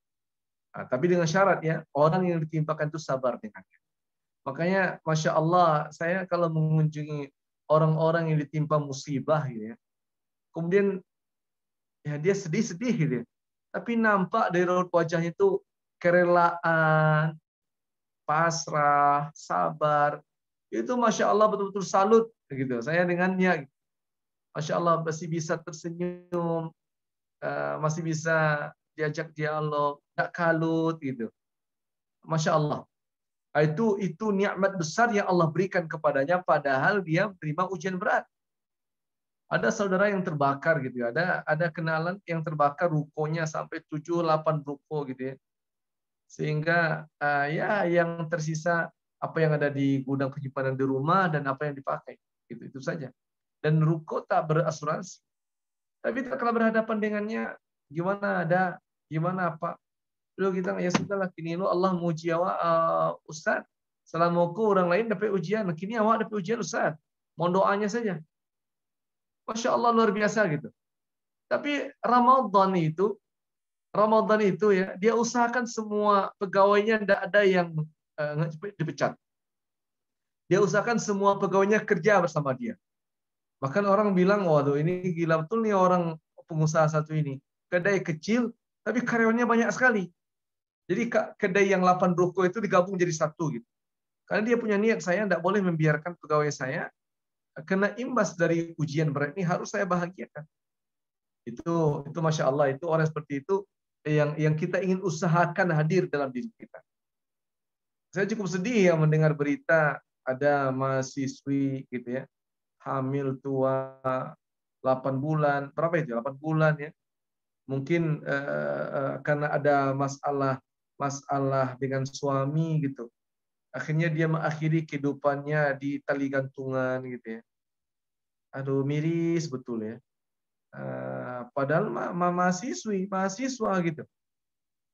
Nah, tapi dengan syarat ya, orang yang ditimpakan itu sabar dengannya. Makanya, Masya Allah, saya kalau mengunjungi orang-orang yang ditimpa musibah, gitu ya, kemudian ya dia sedih-sedih gitu ya, tapi nampak dari raut wajahnya itu kerelaan, pasrah, sabar. Itu Masya Allah betul-betul salut gitu. Saya dengannya, Masya Allah masih bisa tersenyum, masih bisa diajak dialog, tak kalut gitu. Masya Allah. Itu nikmat besar yang Allah berikan kepadanya padahal dia menerima ujian berat. Ada saudara yang terbakar gitu ya. Ada kenalan yang terbakar rukonya sampai 7-8 ruko gitu ya. Sehingga ya yang tersisa apa yang ada di gudang penyimpanan di rumah dan apa yang dipakai. Itu saja. Dan ruko tak berasuransi. Tapi tak kalah berhadapan dengannya, gimana apa? Lalu kita ya sudahlah, kini lu Allah muji awak Ustaz. Selama orang lain dapat ujian, kini awak dapat ujian Ustaz. Mohon doanya saja. Masya Allah luar biasa gitu. Tapi Ramadan itu ya, dia usahakan semua pegawainya tidak ada yang dipecat. Dia usahakan semua pegawainya kerja bersama dia. Bahkan orang bilang, waduh ini gila betul nih orang pengusaha satu ini. Kedai kecil, tapi karyawannya banyak sekali. Jadi kedai yang 8 ruko itu digabung jadi satu gitu. Karena dia punya niat, saya tidak boleh membiarkan pegawai saya kena imbas dari ujian berat ini, harus saya bahagiakan. Itu Masya Allah, itu orang seperti itu yang kita ingin usahakan hadir dalam diri kita. Saya cukup sedih ya mendengar berita ada mahasiswi gitu ya, hamil tua 8 bulan, berapa itu? 8 bulan ya. Mungkin karena ada masalah dengan suami gitu. Akhirnya dia mengakhiri kehidupannya di tali gantungan gitu ya. Aduh, miris betul ya. Padahal mahasiswa gitu.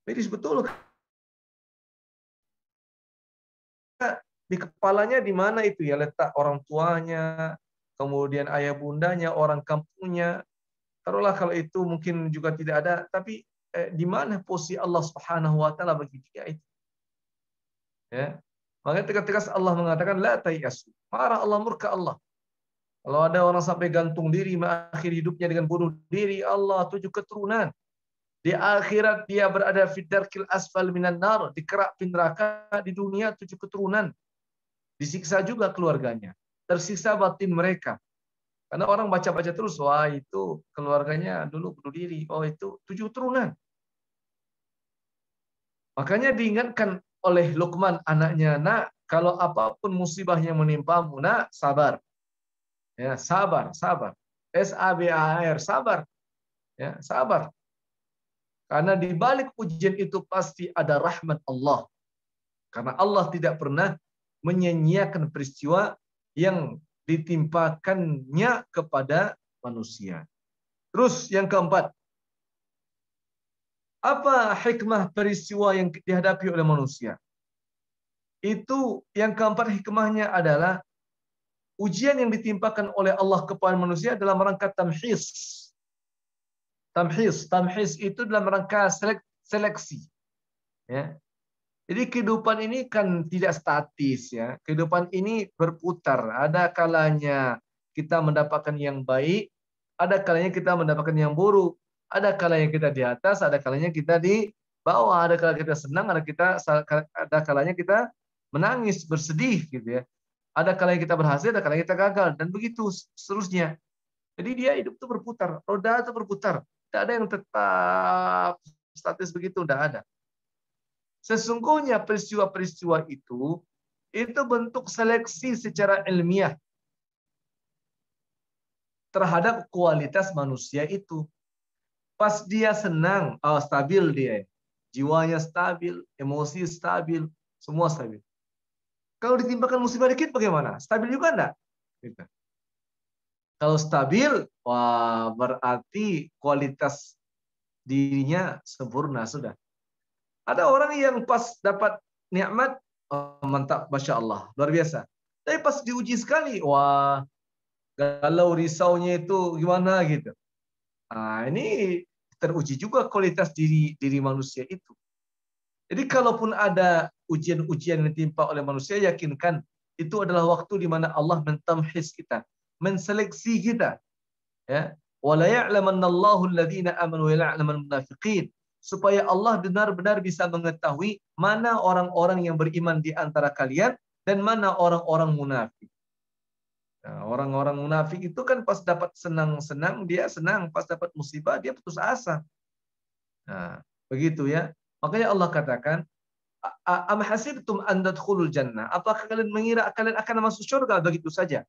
Miris betul. Di kepalanya di mana itu ya letak orang tuanya, kemudian ayah bundanya, orang kampungnya. Taruhlah kalau itu mungkin juga tidak ada, tapi di mana posisi Allah Subhanahu wa taala bagi dia itu? Ya. Makanya tegas-tegas Allah mengatakan la tayasu. Marah Allah, murka Allah. Kalau ada orang sampai gantung diri mengakhiri hidupnya dengan bunuh diri, Allah 7 keturunan. Di akhirat dia berada fi darkil asfal minan nar, di kerak neraka. Di dunia 7 keturunan. Disiksa juga keluarganya. Tersiksa batin mereka. Karena orang baca-baca terus, wah itu keluarganya dulu bunuh diri. Oh itu 7 keturunan. Makanya diingatkan oleh Luqman anaknya, nak, kalau apapun musibah yang menimpamu, nak, sabar. Ya, sabar. S-A-B-A-R, sabar. Ya, sabar. Karena di balik ujian itu pasti ada rahmat Allah. Karena Allah tidak pernah menyia-nyiakan peristiwa yang ditimpakannya kepada manusia. Terus yang keempat, apa hikmah peristiwa yang dihadapi oleh manusia? Itu yang keempat hikmahnya adalah ujian yang ditimpakan oleh Allah kepada manusia dalam rangka tamhis. Tamhis itu dalam rangka seleksi. Ya. Jadi kehidupan ini kan tidak statis ya. Kehidupan ini berputar. Ada kalanya kita mendapatkan yang baik, ada kalanya kita mendapatkan yang buruk. Ada kalanya kita di atas, ada kalanya kita di bawah, ada kalanya kita senang, ada kalanya kita menangis, bersedih gitu ya. Ada kalanya kita berhasil, ada kalanya kita gagal, dan begitu seterusnya. Jadi dia hidup itu berputar, roda itu berputar. Tidak ada yang tetap statis begitu, tidak ada. Sesungguhnya peristiwa-peristiwa itu bentuk seleksi secara ilmiah terhadap kualitas manusia itu. Pas dia senang, stabil dia. Jiwanya stabil, emosi stabil, semua stabil. Kalau ditimpakan musibah dikit bagaimana? Stabil juga enggak? Gitu. Kalau stabil, wah berarti kualitas dirinya sempurna sudah. Ada orang yang pas dapat nikmat, mantap, masya Allah, luar biasa. Tapi pas diuji sekali, wah galau risaunya itu gimana gitu. Nah, ini teruji juga kualitas diri manusia itu. Jadi kalaupun ada ujian-ujian yang ditimpa oleh manusia, yakinkan itu adalah waktu di mana Allah mentamhis kita, menseleksi kita. Ya, wala ya'lamannallahu alladziina aamanu wa ya'lamal munafiqin, supaya Allah benar-benar bisa mengetahui mana orang-orang yang beriman di antara kalian dan mana orang-orang munafik. Nah, orang-orang munafik itu kan pas dapat senang-senang dia senang, pas dapat musibah dia putus asa. Nah, begitu ya. Makanya Allah katakan, am hasibtum an tadkhulul jannah? Apakah kalian mengira kalian akan masuk surga begitu saja?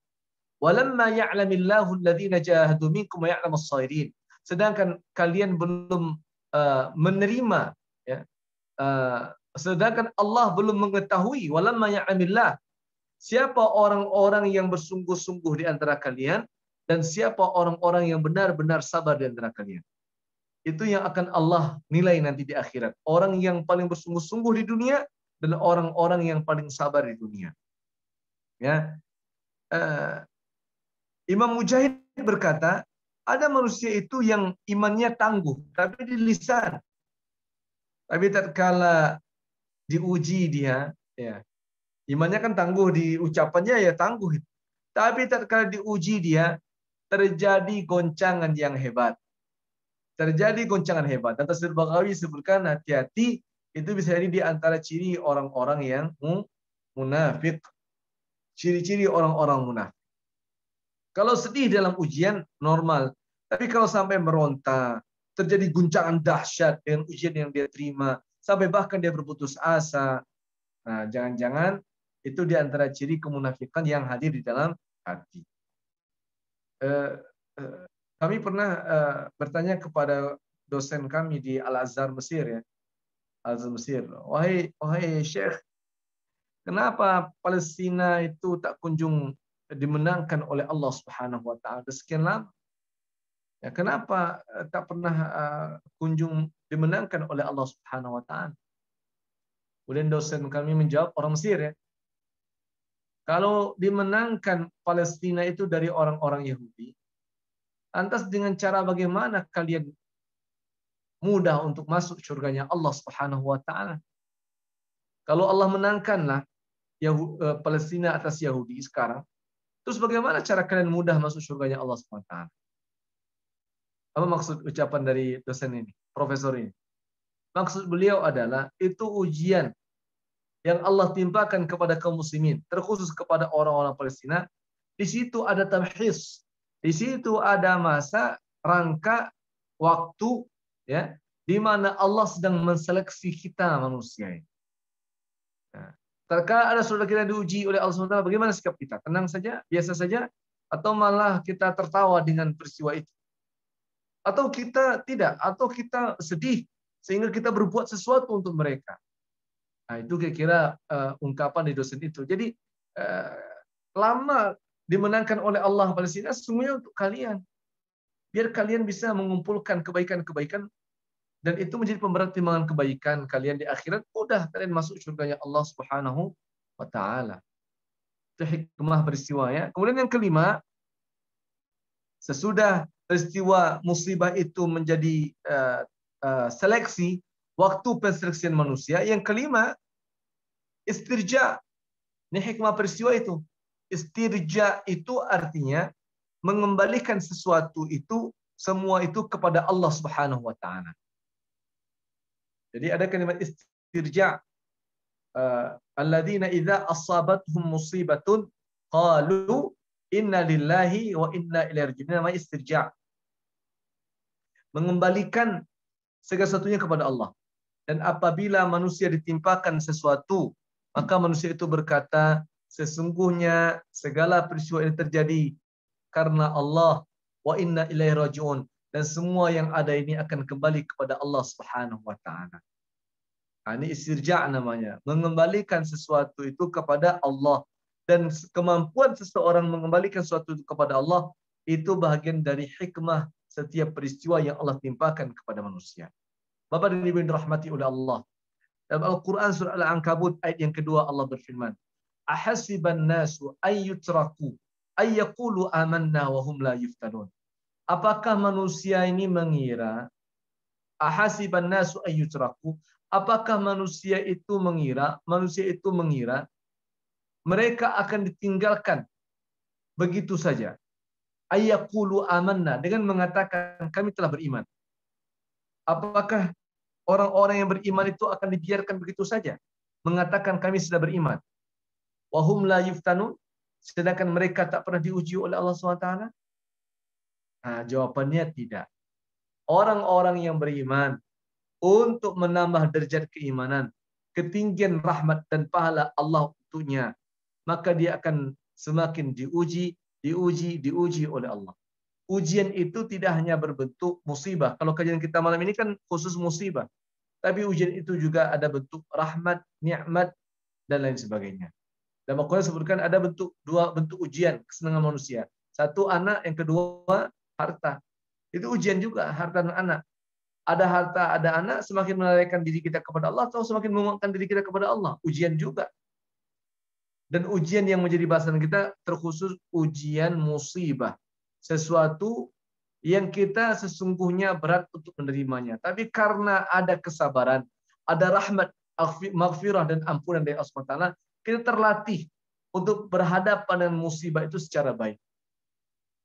Walamma ya'lamillahu alladziina jahadu minkum wa ya'lamus shabirin. Sedangkan kalian belum menerima, ya. Sedangkan Allah belum mengetahui, walamma ya'lamillah, siapa orang-orang yang bersungguh-sungguh di antara kalian dan siapa orang-orang yang benar-benar sabar di antara kalian. Itu yang akan Allah nilai nanti di akhirat. Orang yang paling bersungguh-sungguh di dunia dan orang-orang yang paling sabar di dunia. Ya, Imam Mujahid berkata, ada manusia itu yang imannya tangguh, tapi di lisan. Tapi tatkala diuji dia, ya, imannya kan tangguh, di ucapannya ya tangguh. Tapi tatkala diuji dia, terjadi goncangan yang hebat. Terjadi goncangan hebat. Dan Tafsir Baghawi sebutkan hati-hati itu bisa jadi di antara ciri orang-orang yang munafik. Ciri-ciri orang-orang munafik. Kalau sedih dalam ujian normal, tapi kalau sampai meronta, terjadi guncangan dahsyat dengan ujian yang dia terima, sampai bahkan dia berputus asa. Nah, jangan-jangan itu di antara ciri kemunafikan yang hadir di dalam hati. Kami pernah bertanya kepada dosen kami di Al-Azhar Mesir, ya, Al-Azhar Mesir, wahai Syekh, kenapa Palestina itu tak kunjung dimenangkan oleh Allah Subhanahu Wa Taala sekian lama? Ya, kenapa tak pernah kunjung dimenangkan oleh Allah Subhanahu Wa Taala? Kemudian dosen kami menjawab, orang Mesir, ya, kalau dimenangkan Palestina itu dari orang-orang Yahudi, lantas dengan cara bagaimana kalian mudah untuk masuk surganya Allah Subhanahu Wa Taala? Kalau Allah menangkanlah Palestina atas Yahudi sekarang, terus bagaimana cara kalian mudah masuk surganya Allah Subhanahu Wa Taala? Apa maksud ucapan dari dosen ini, profesor ini? Maksud beliau adalah itu ujian yang Allah timpakan kepada kaum muslimin, terkhusus kepada orang-orang Palestina. Di situ ada tamhis. Di situ ada masa rangka waktu, ya, di mana Allah sedang menseleksi kita manusia ini. Nah, terkadang ada saudara kita diuji oleh Allah SWT, bagaimana sikap kita? Tenang saja, biasa saja, atau malah kita tertawa dengan peristiwa itu? Atau kita tidak, atau kita sedih sehingga kita berbuat sesuatu untuk mereka? Nah, itu kira-kira ungkapan di dosen itu. Jadi lama dimenangkan oleh Allah Palestina semuanya untuk kalian. Biar kalian bisa mengumpulkan kebaikan-kebaikan dan itu menjadi pemberat timbangan kebaikan kalian di akhirat, udah kalian masuk surganya Allah Subhanahu Wa Taala. Itu hikmah peristiwa, ya. Kemudian yang kelima, sesudah peristiwa musibah itu menjadi seleksi, waktu penseleksian manusia, yang kelima istirja. Ini hikmah peristiwa itu. Istirja itu artinya mengembalikan sesuatu itu, semua itu kepada Allah Subhanahu Wa Taala. Jadi ada kalimat istirja. Alladzina idza asabatuhum musibatun qalu inna lillahi wa inna ilaihi raji'un. Ini namanya istirja. Mengembalikan segala sesuatunya kepada Allah. Dan apabila manusia ditimpakan sesuatu, maka manusia itu berkata, sesungguhnya segala peristiwa ini terjadi karena Allah, wa inna ilaihi raji'un, dan semua yang ada ini akan kembali kepada Allah Subhanahu wa taala. Ini istirja namanya, mengembalikan sesuatu itu kepada Allah, dan kemampuan seseorang mengembalikan sesuatu itu kepada Allah itu bahagian dari hikmah setiap peristiwa yang Allah timpakan kepada manusia. Bapak dan Ibu yang dirahmati oleh Allah, dalam Al-Quran surah Al-Ankabut ayat yang kedua Allah berfirman, ahasiban nasu ayyutraku ayyaqulu amanna wa hum la yuftanun. Apakah manusia ini mengira, ahasiban nasu ayyutraku, apakah manusia itu mengira mereka akan ditinggalkan begitu saja? Ayyaqulu amanna, dengan mengatakan kami telah beriman. Apakah orang-orang yang beriman itu akan dibiarkan begitu saja mengatakan kami sudah beriman? Wahum la yuftanun, sedangkan mereka tak pernah diuji oleh Allah SWT? Jawabannya tidak. Orang-orang yang beriman, untuk menambah derajat keimanan, ketinggian rahmat dan pahala Allah untuknya, maka dia akan semakin diuji oleh Allah. Ujian itu tidak hanya berbentuk musibah. Kalau kajian kita malam ini kan khusus musibah. Tapi ujian itu juga ada bentuk rahmat, nikmat, dan lain sebagainya. Dan Al-Quran sebutkan ada dua bentuk ujian kesenangan manusia. Satu anak, yang kedua harta. Itu ujian juga, harta dan anak. Ada harta, ada anak, semakin menarikkan diri kita kepada Allah atau semakin menguatkan diri kita kepada Allah. Ujian juga. Dan ujian yang menjadi bahasan kita terkhusus ujian musibah. Sesuatu yang kita sesungguhnya berat untuk menerimanya. Tapi karena ada kesabaran, ada rahmat, maghfirah dan ampunan dari Allah SWT, kita terlatih untuk berhadapan dengan musibah itu secara baik.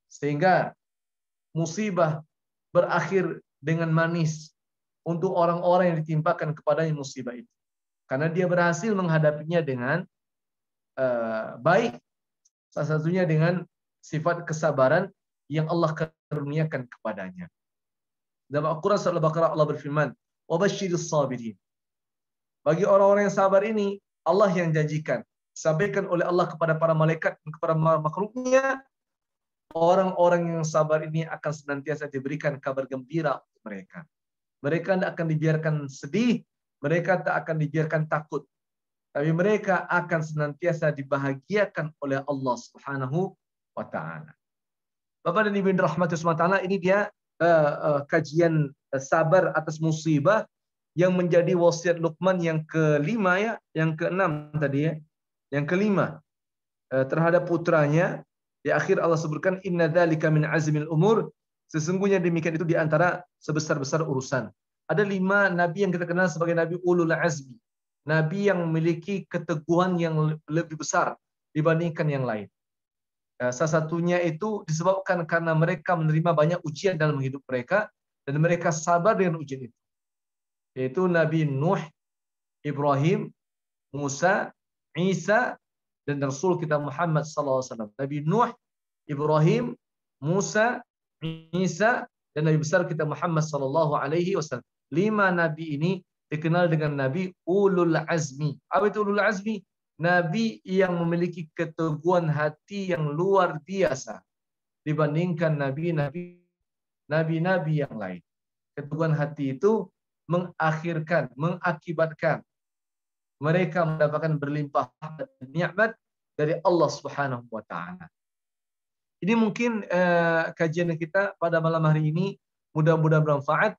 Sehingga musibah berakhir dengan manis untuk orang-orang yang ditimpakan kepadanya musibah itu. Karena dia berhasil menghadapinya dengan baik. Salah satunya dengan sifat kesabaran yang Allah karuniakan kepadanya. Dalam Al-Quran surah Al-Baqarah Allah berfirman, "Wabashshiris sabirin." Bagi orang-orang yang sabar ini, Allah yang janjikan, sampaikan oleh Allah kepada para malaikat dan kepada makhluknya, orang-orang yang sabar ini akan senantiasa diberikan kabar gembira untuk mereka. Mereka tidak akan dibiarkan sedih, mereka tak akan dibiarkan takut. Tapi mereka akan senantiasa dibahagiakan oleh Allah Subhanahu wa taala. Bapak dan Ibu yang dirahmati Allah, ini dia kajian sabar atas musibah yang menjadi wasiat Luqman yang kelima ya, yang keenam tadi ya. Yang kelima terhadap putranya. Di akhir Allah sebutkan inna dzalika min azmil umur, sesungguhnya demikian itu di antara sebesar-besar urusan. Ada 5 nabi yang kita kenal sebagai nabi ulul azmi. Nabi yang memiliki keteguhan yang lebih besar dibandingkan yang lain. Salah satunya itu disebabkan karena mereka menerima banyak ujian dalam hidup mereka dan mereka sabar dengan ujian itu. Yaitu Nabi Nuh, Ibrahim, Musa, Isa, dan Rasul kita Muhammad SAW. Nabi Nuh, Ibrahim, Musa, Isa, dan Nabi besar kita Muhammad SAW. 5 nabi ini dikenal dengan Nabi Ulul Azmi. Apa itu Ulul Azmi? Nabi yang memiliki keteguhan hati yang luar biasa dibandingkan nabi-nabi yang lain. Keteguhan hati itu mengakibatkan mereka mendapatkan berlimpah nikmat dari Allah Subhanahu wa taala. Ini mungkin kajian kita pada malam hari ini, mudah-mudahan bermanfaat.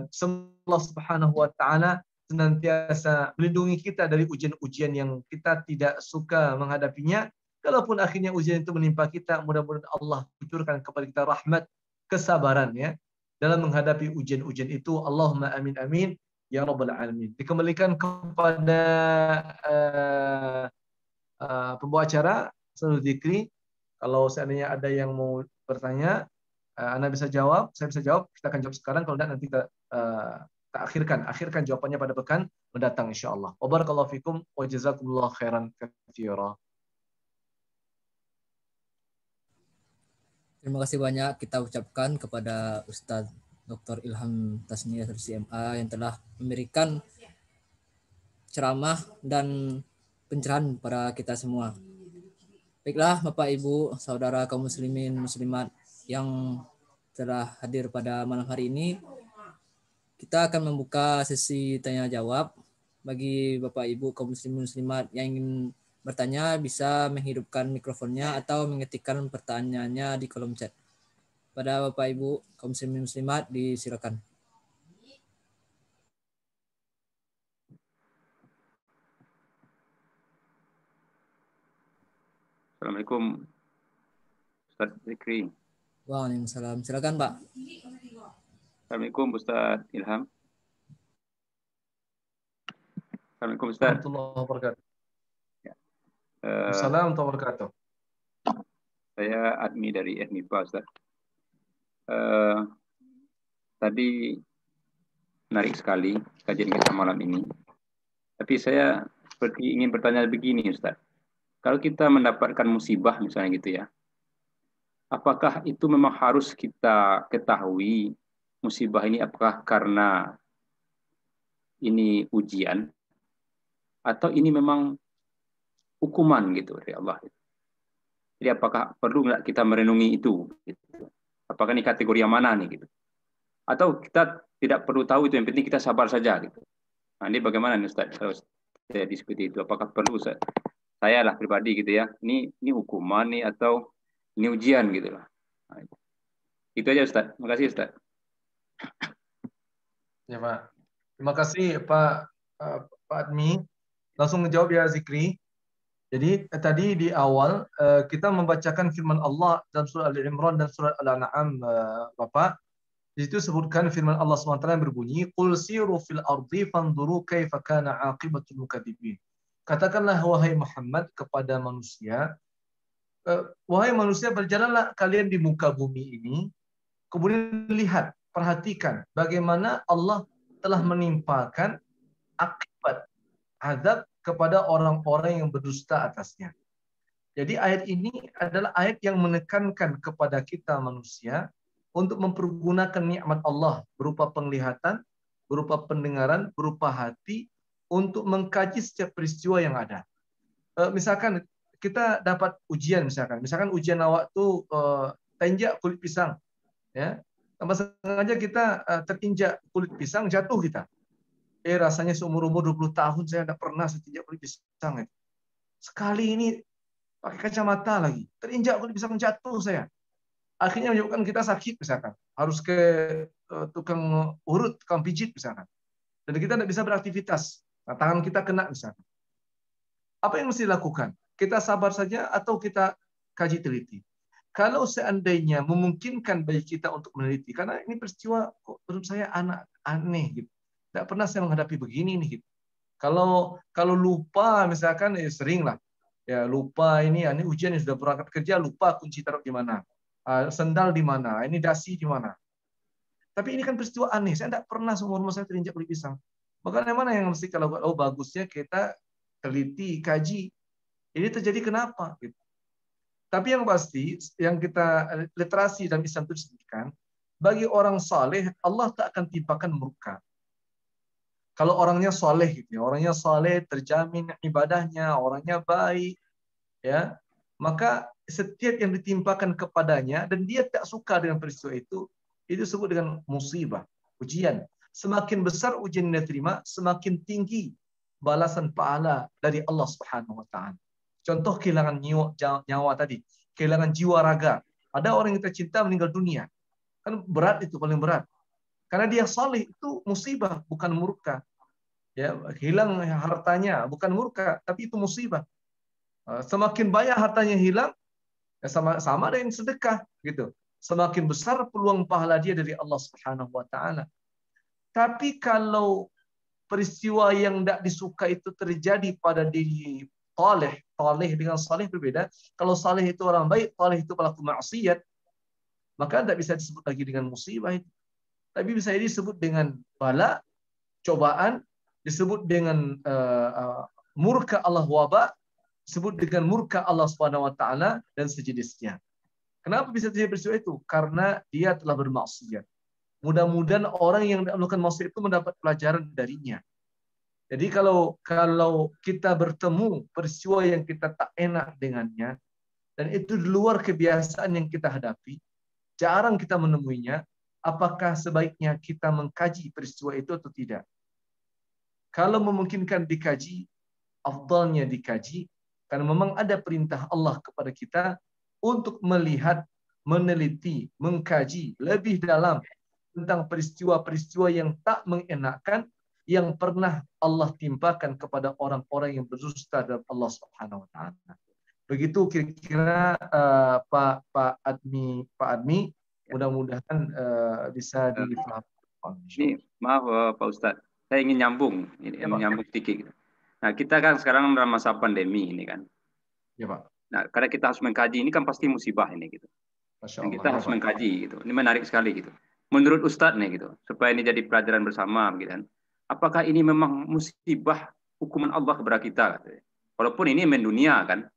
Semoga Allah Subhanahu wa taala senantiasa melindungi kita dari ujian-ujian yang kita tidak suka menghadapinya. Kalaupun akhirnya ujian itu menimpa kita, mudah-mudahan Allah kucurkan kepada kita rahmat, kesabaran ya dalam menghadapi ujian-ujian itu. Allahumma amin amin ya rabbal alamin. Dikembalikan kepada pembawa acara Sanul Dzikri. Kalau seandainya ada yang mau bertanya, Anda bisa jawab, saya bisa jawab. Kita akan jawab sekarang. Kalau tidak nanti kita akhirkan jawabannya pada pekan mendatang insyaallah. Wa barakallahu fikum wa jazakumullahu khairan katsira. Terima kasih banyak kita ucapkan kepada Ustadz Dr. Ilham Tasniah CMA yang telah memberikan ceramah dan pencerahan pada kita semua. Baiklah Bapak Ibu, saudara kaum muslimin muslimat yang telah hadir pada malam hari ini, kita akan membuka sesi tanya jawab. Bagi Bapak Ibu kaum muslimin muslimat yang ingin bertanya bisa menghidupkan mikrofonnya atau mengetikkan pertanyaannya di kolom chat. Pada Bapak Ibu kaum muslimin muslimat disilakan. Assalamualaikum Ustaz Zikri. Waalaikumsalam. Silakan Pak. Assalamualaikum Ustaz Ilham. Assalamualaikum Ustaz. Warahmatullahi wabarakatuh. Eh, Assalamualaikum warahmatullahi wabarakatuh. Saya admin dari FMIPA Ustaz. Tadi menarik sekali kajian kita malam ini. Tapi saya seperti ingin bertanya begini Ustaz. Kalau kita mendapatkan musibah misalnya gitu ya, apakah itu memang harus kita ketahui musibah ini apakah karena ini ujian atau ini memang hukuman gitu dari Allah? Jadi apakah perlu nggak kita merenungi itu? Gitu. Apakah ini kategori yang mana nih gitu? Atau kita tidak perlu tahu itu, yang penting kita sabar saja gitu. Nah, ini bagaimana nih Ustaz? Kalau saya diskusi itu, apakah perlu saya lah pribadi gitu ya? Ini hukuman nih atau ini ujian gitu lah? Nah, itu aja Ustaz. Terima kasih Ustaz. Ya Pak. Terima kasih Pak Admi. Langsung menjawab ya Zikri. Jadi tadi di awal kita membacakan firman Allah dalam surah Al-Imran dan surah Al-An'am Bapak. Di situ sebutkan firman Allah SWT yang berbunyi, "Qul siru fil ardi fanzuru kaifa kana 'aqibatul mukadzibin." Katakanlah wahai Muhammad kepada manusia, wahai manusia berjalanlah kalian di muka bumi ini, kemudian lihat, perhatikan bagaimana Allah telah menimpakan akibat azab kepada orang-orang yang berdusta atasnya. Jadi ayat ini adalah ayat yang menekankan kepada kita manusia untuk mempergunakan nikmat Allah berupa penglihatan, berupa pendengaran, berupa hati untuk mengkaji setiap peristiwa yang ada. Misalkan kita dapat ujian, misalkan ujian awak tuh terinjak kulit pisang, ya, tanpa sengaja kita terinjak kulit pisang, jatuh kita. Rasanya seumur-umur 20 tahun saya tidak pernah terinjak kulit pisang. Sekali ini pakai kacamata lagi, terinjak kulit pisang, jatuh saya. Akhirnya menyebabkan kita sakit misalkan, harus ke tukang urut, tukang pijit misalkan, dan kita tidak bisa beraktivitas, nah, tangan kita kena misalkan. Apa yang mesti dilakukan? Kita sabar saja atau kita kaji teliti? Kalau seandainya memungkinkan bagi kita untuk meneliti, karena ini peristiwa kok menurut saya aneh gitu, tidak pernah saya menghadapi begini nih gitu. Kalau lupa misalkan sering lah, ya lupa ini ujian yang sudah berangkat kerja, lupa kunci taruh di mana. Sendal di mana, ini dasi di mana. Tapi ini kan peristiwa aneh, saya tidak pernah seumur saya terinjak kulit pisang. Makanya mana yang mesti kalau bagusnya kita teliti, kaji, ini terjadi kenapa? Gitu. Tapi yang pasti, yang kita literasi dalam Islam itu disebutkan, bagi orang saleh Allah tak akan timpakan murka. Kalau orangnya saleh, gitu, orangnya saleh terjamin ibadahnya, orangnya baik, ya. Maka setiap yang ditimpakan kepadanya dan dia tak suka dengan peristiwa itu disebut dengan musibah, ujian. Semakin besar ujian yang diterima, semakin tinggi balasan pahala dari Allah Subhanahu wa taala. Contoh kehilangan nyawa tadi, kehilangan jiwa raga. Ada orang yang kita cinta meninggal dunia. Kan berat, itu paling berat. Karena dia saleh, itu musibah, bukan murka. Ya, hilang hartanya bukan murka, tapi itu musibah. Semakin banyak hartanya hilang, ya sama dengan sedekah gitu. Semakin besar peluang pahala dia dari Allah Subhanahu wa taala. Tapi kalau peristiwa yang tidak disuka itu terjadi pada diri taleh dengan saleh berbeda. Kalau saleh itu orang baik, taleh itu pelaku maksiat, maka tidak bisa disebut lagi dengan musibah itu. Tapi bisa disebut dengan bala cobaan, disebut dengan murka Allah, wabah, disebut dengan murka Allah Subhanahu wa taala dan sejenisnya. Kenapa bisa terjadi peristiwa itu? Karena dia telah bermaksiat. Mudah-mudahan orang yang melakukan maksiat itu mendapat pelajaran darinya. Jadi kalau kita bertemu peristiwa yang kita tak enak dengannya, dan itu di luar kebiasaan yang kita hadapi, jarang kita menemuinya, apakah sebaiknya kita mengkaji peristiwa itu atau tidak? Kalau memungkinkan dikaji, afdalnya dikaji, karena memang ada perintah Allah kepada kita untuk melihat, meneliti, mengkaji lebih dalam tentang peristiwa-peristiwa yang tak mengenakan yang pernah Allah timpakan kepada orang-orang yang berdusta terhadap Allah Subhanahu wa taala. Begitu kira-kira Pak Admi, mudah-mudahan bisa difahami. Ini maaf Pak Ustadz, saya ingin nyambung, nyambung sedikit. Nah, kita kan sekarang dalam masa pandemi ini kan. Ya Pak. Nah, karena kita harus mengkaji, ini kan pasti musibah ini gitu. Dan kita harus mengkaji gitu. Ini menarik sekali gitu. Menurut Ustadz nih gitu, supaya ini jadi pelajaran bersama gitu kan. Apakah ini memang musibah hukuman Allah kepada kita? Gitu. Walaupun ini mendunia kan.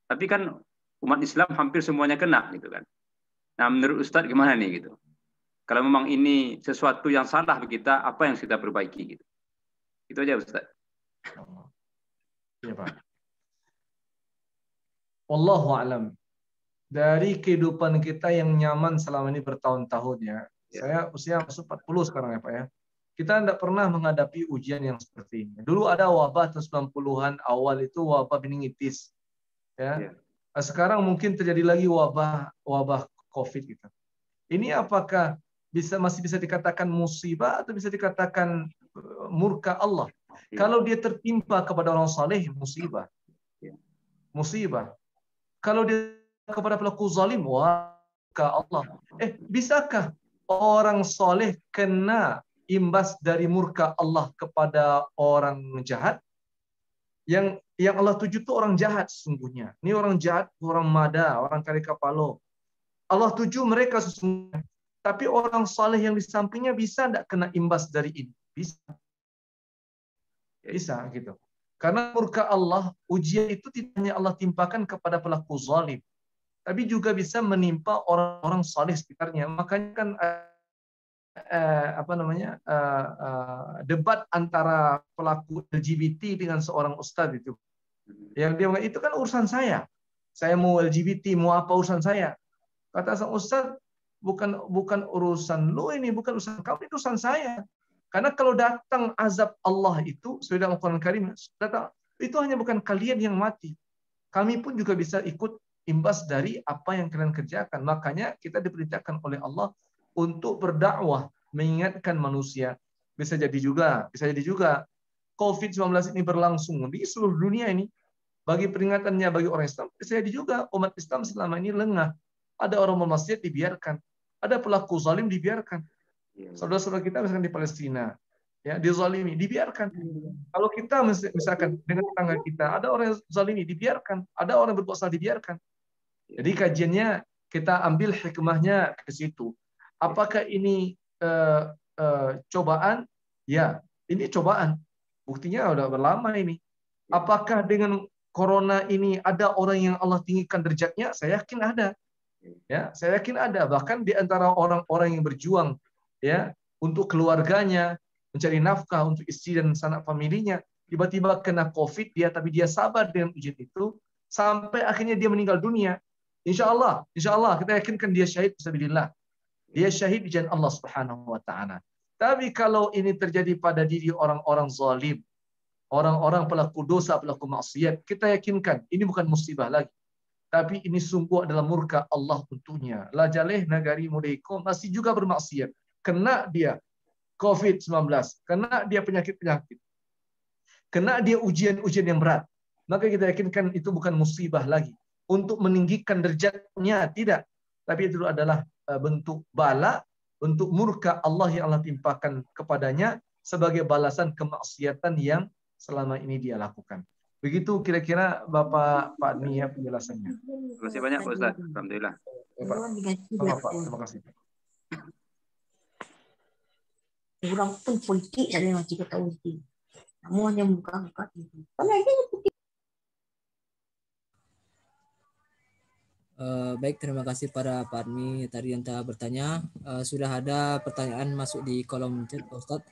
Tapi kan umat Islam hampir semuanya kena gitu kan. Nah, menurut Ustadz gimana nih gitu? Kalau memang ini sesuatu yang salah bagi kita, apa yang kita perbaiki gitu? Itu aja Ustadz. Ya Pak. Wallahu a'lam. Dari kehidupan kita yang nyaman selama ini bertahun-tahun ya. Saya usia masuk 40 sekarang ya Pak ya. Kita tidak pernah menghadapi ujian yang seperti ini. Dulu ada wabah tahun 90-an awal itu wabah meningitis. Ya. Sekarang mungkin terjadi lagi wabah COVID gitu. Ini apakah masih bisa dikatakan musibah atau bisa dikatakan murka Allah? Kalau dia tertimpa kepada orang saleh, musibah. Musibah. Kalau dia kepada pelaku zalim, murka Allah. Bisakah orang saleh kena imbas dari murka Allah kepada orang jahat? Yang Allah tuju itu orang jahat sesungguhnya. Ini orang jahat, orang mada, orang kari kapalo. Allah tuju mereka sesungguhnya. Tapi orang saleh yang di sampingnya bisa tidak kena imbas dari ini? Bisa. Bisa gitu. Karena murka Allah, ujian itu tidak hanya Allah timpakan kepada pelaku zalim, tapi juga bisa menimpa orang-orang saleh sekitarnya. Makanya kan debat antara pelaku LGBT dengan seorang ustadz itu. Yang dia bilang, itu kan urusan saya. Saya mau LGBT, mau apa urusan saya. Kata sang ustadz, bukan urusan lu ini, bukan urusan kamu, itu urusan saya. Karena kalau datang azab Allah itu, sudah dalam Al-Quran Karim, datang, itu hanya bukan kalian yang mati. Kami pun juga bisa ikut imbas dari apa yang kalian kerjakan. Makanya kita diperintahkan oleh Allah untuk berdakwah, mengingatkan manusia. Bisa jadi juga COVID-19 ini berlangsung di seluruh dunia ini. Bagi peringatannya bagi orang Islam, bisa jadi juga umat Islam selama ini lengah. Ada orang bermaksiat dibiarkan, ada pelaku zalim dibiarkan. Saudara-saudara kita misalkan di Palestina, ya dizalimi, dibiarkan. Kalau kita misalkan dengan tetangga kita, ada orang yang zalimi, dibiarkan. Ada orang berbuat salah, dibiarkan. Jadi kajiannya kita ambil hikmahnya ke situ. Apakah ini cobaan? Ya, ini cobaan. Buktinya udah berlama ini. Apakah dengan corona ini ada orang yang Allah tinggikan derajatnya? Saya yakin ada. Ya, saya yakin ada. Bahkan di antara orang-orang yang berjuang ya untuk keluarganya, mencari nafkah untuk istri dan sanak familinya, tiba-tiba kena COVID tapi dia sabar dengan ujian itu sampai akhirnya dia meninggal dunia. Insya Allah kita yakinkan dia syahid fisabilillah. Dia syahid di jalan Allah Subhanahu wa taala. Tapi kalau ini terjadi pada diri orang-orang zalim, orang-orang pelaku dosa, pelaku maksiat, kita yakinkan ini bukan musibah lagi. Tapi ini sungguh adalah murka Allah untuknya. La jaleh nagari mudaiko masih juga bermaksiat. Kena dia COVID-19, kena dia penyakit-penyakit, kena dia ujian-ujian yang berat. Maka kita yakinkan itu bukan musibah lagi. Untuk meninggikan derajatnya, tidak. Tapi itu adalah bentuk bala, bentuk murka Allah yang Allah timpakan kepadanya sebagai balasan kemaksiatan yang selama ini dia lakukan. Begitu kira-kira Bapak Pak Admi ya penjelasannya. Terima kasih banyak Pak Ustaz. Alhamdulillah. Pak. Terima kasih. Orang pun politik saja macam kita tahu itu. Namun hanya muka-muka itu. Kalau aja Baik, terima kasih pada Pak Armi tadi yang telah bertanya. Sudah ada pertanyaan masuk di kolom chat, Pak Ustadz.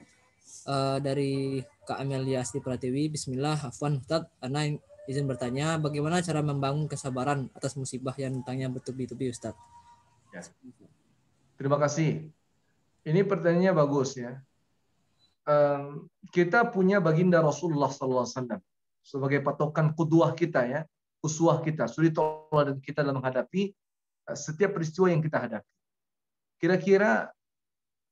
Dari Kak Amelia Asti Pratiwi. Bismillah, Afwan Ustadz. Ana izin bertanya, bagaimana cara membangun kesabaran atas musibah yang tentangnya bertubi-tubi, Ustadz? Ya. Terima kasih. Ini pertanyaannya bagus ya. Kita punya baginda Rasulullah SAW sebagai patokan qudwah kita ya, uswah kita, suri teladan kita dalam menghadapi setiap peristiwa yang kita hadapi. Kira-kira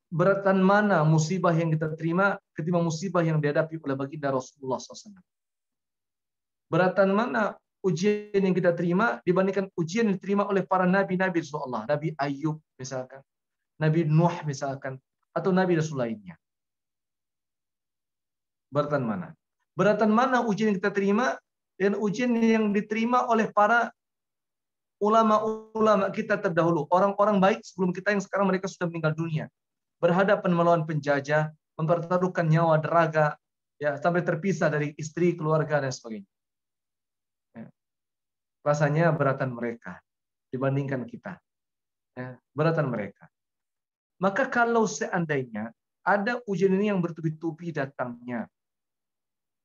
beratan mana musibah yang kita terima ketimbang musibah yang dihadapi oleh baginda Rasulullah SAW? Beratan mana ujian yang kita terima dibandingkan ujian yang diterima oleh para nabi-nabi Rasulullah, Nabi Ayub misalkan, Nabi Nuh misalkan, atau nabi Rasul lainnya? Beratan mana? Beratan mana ujian yang kita terima dan ujian yang diterima oleh para ulama-ulama kita terdahulu, orang-orang baik sebelum kita yang sekarang mereka sudah meninggal dunia, berhadapan melawan penjajah, mempertaruhkan nyawa, deraga, ya sampai terpisah dari istri, keluarga dan sebagainya. Ya. Rasanya beratan mereka dibandingkan kita. Ya, beratan mereka. Maka kalau seandainya ada ujian ini yang bertubi-tubi datangnya,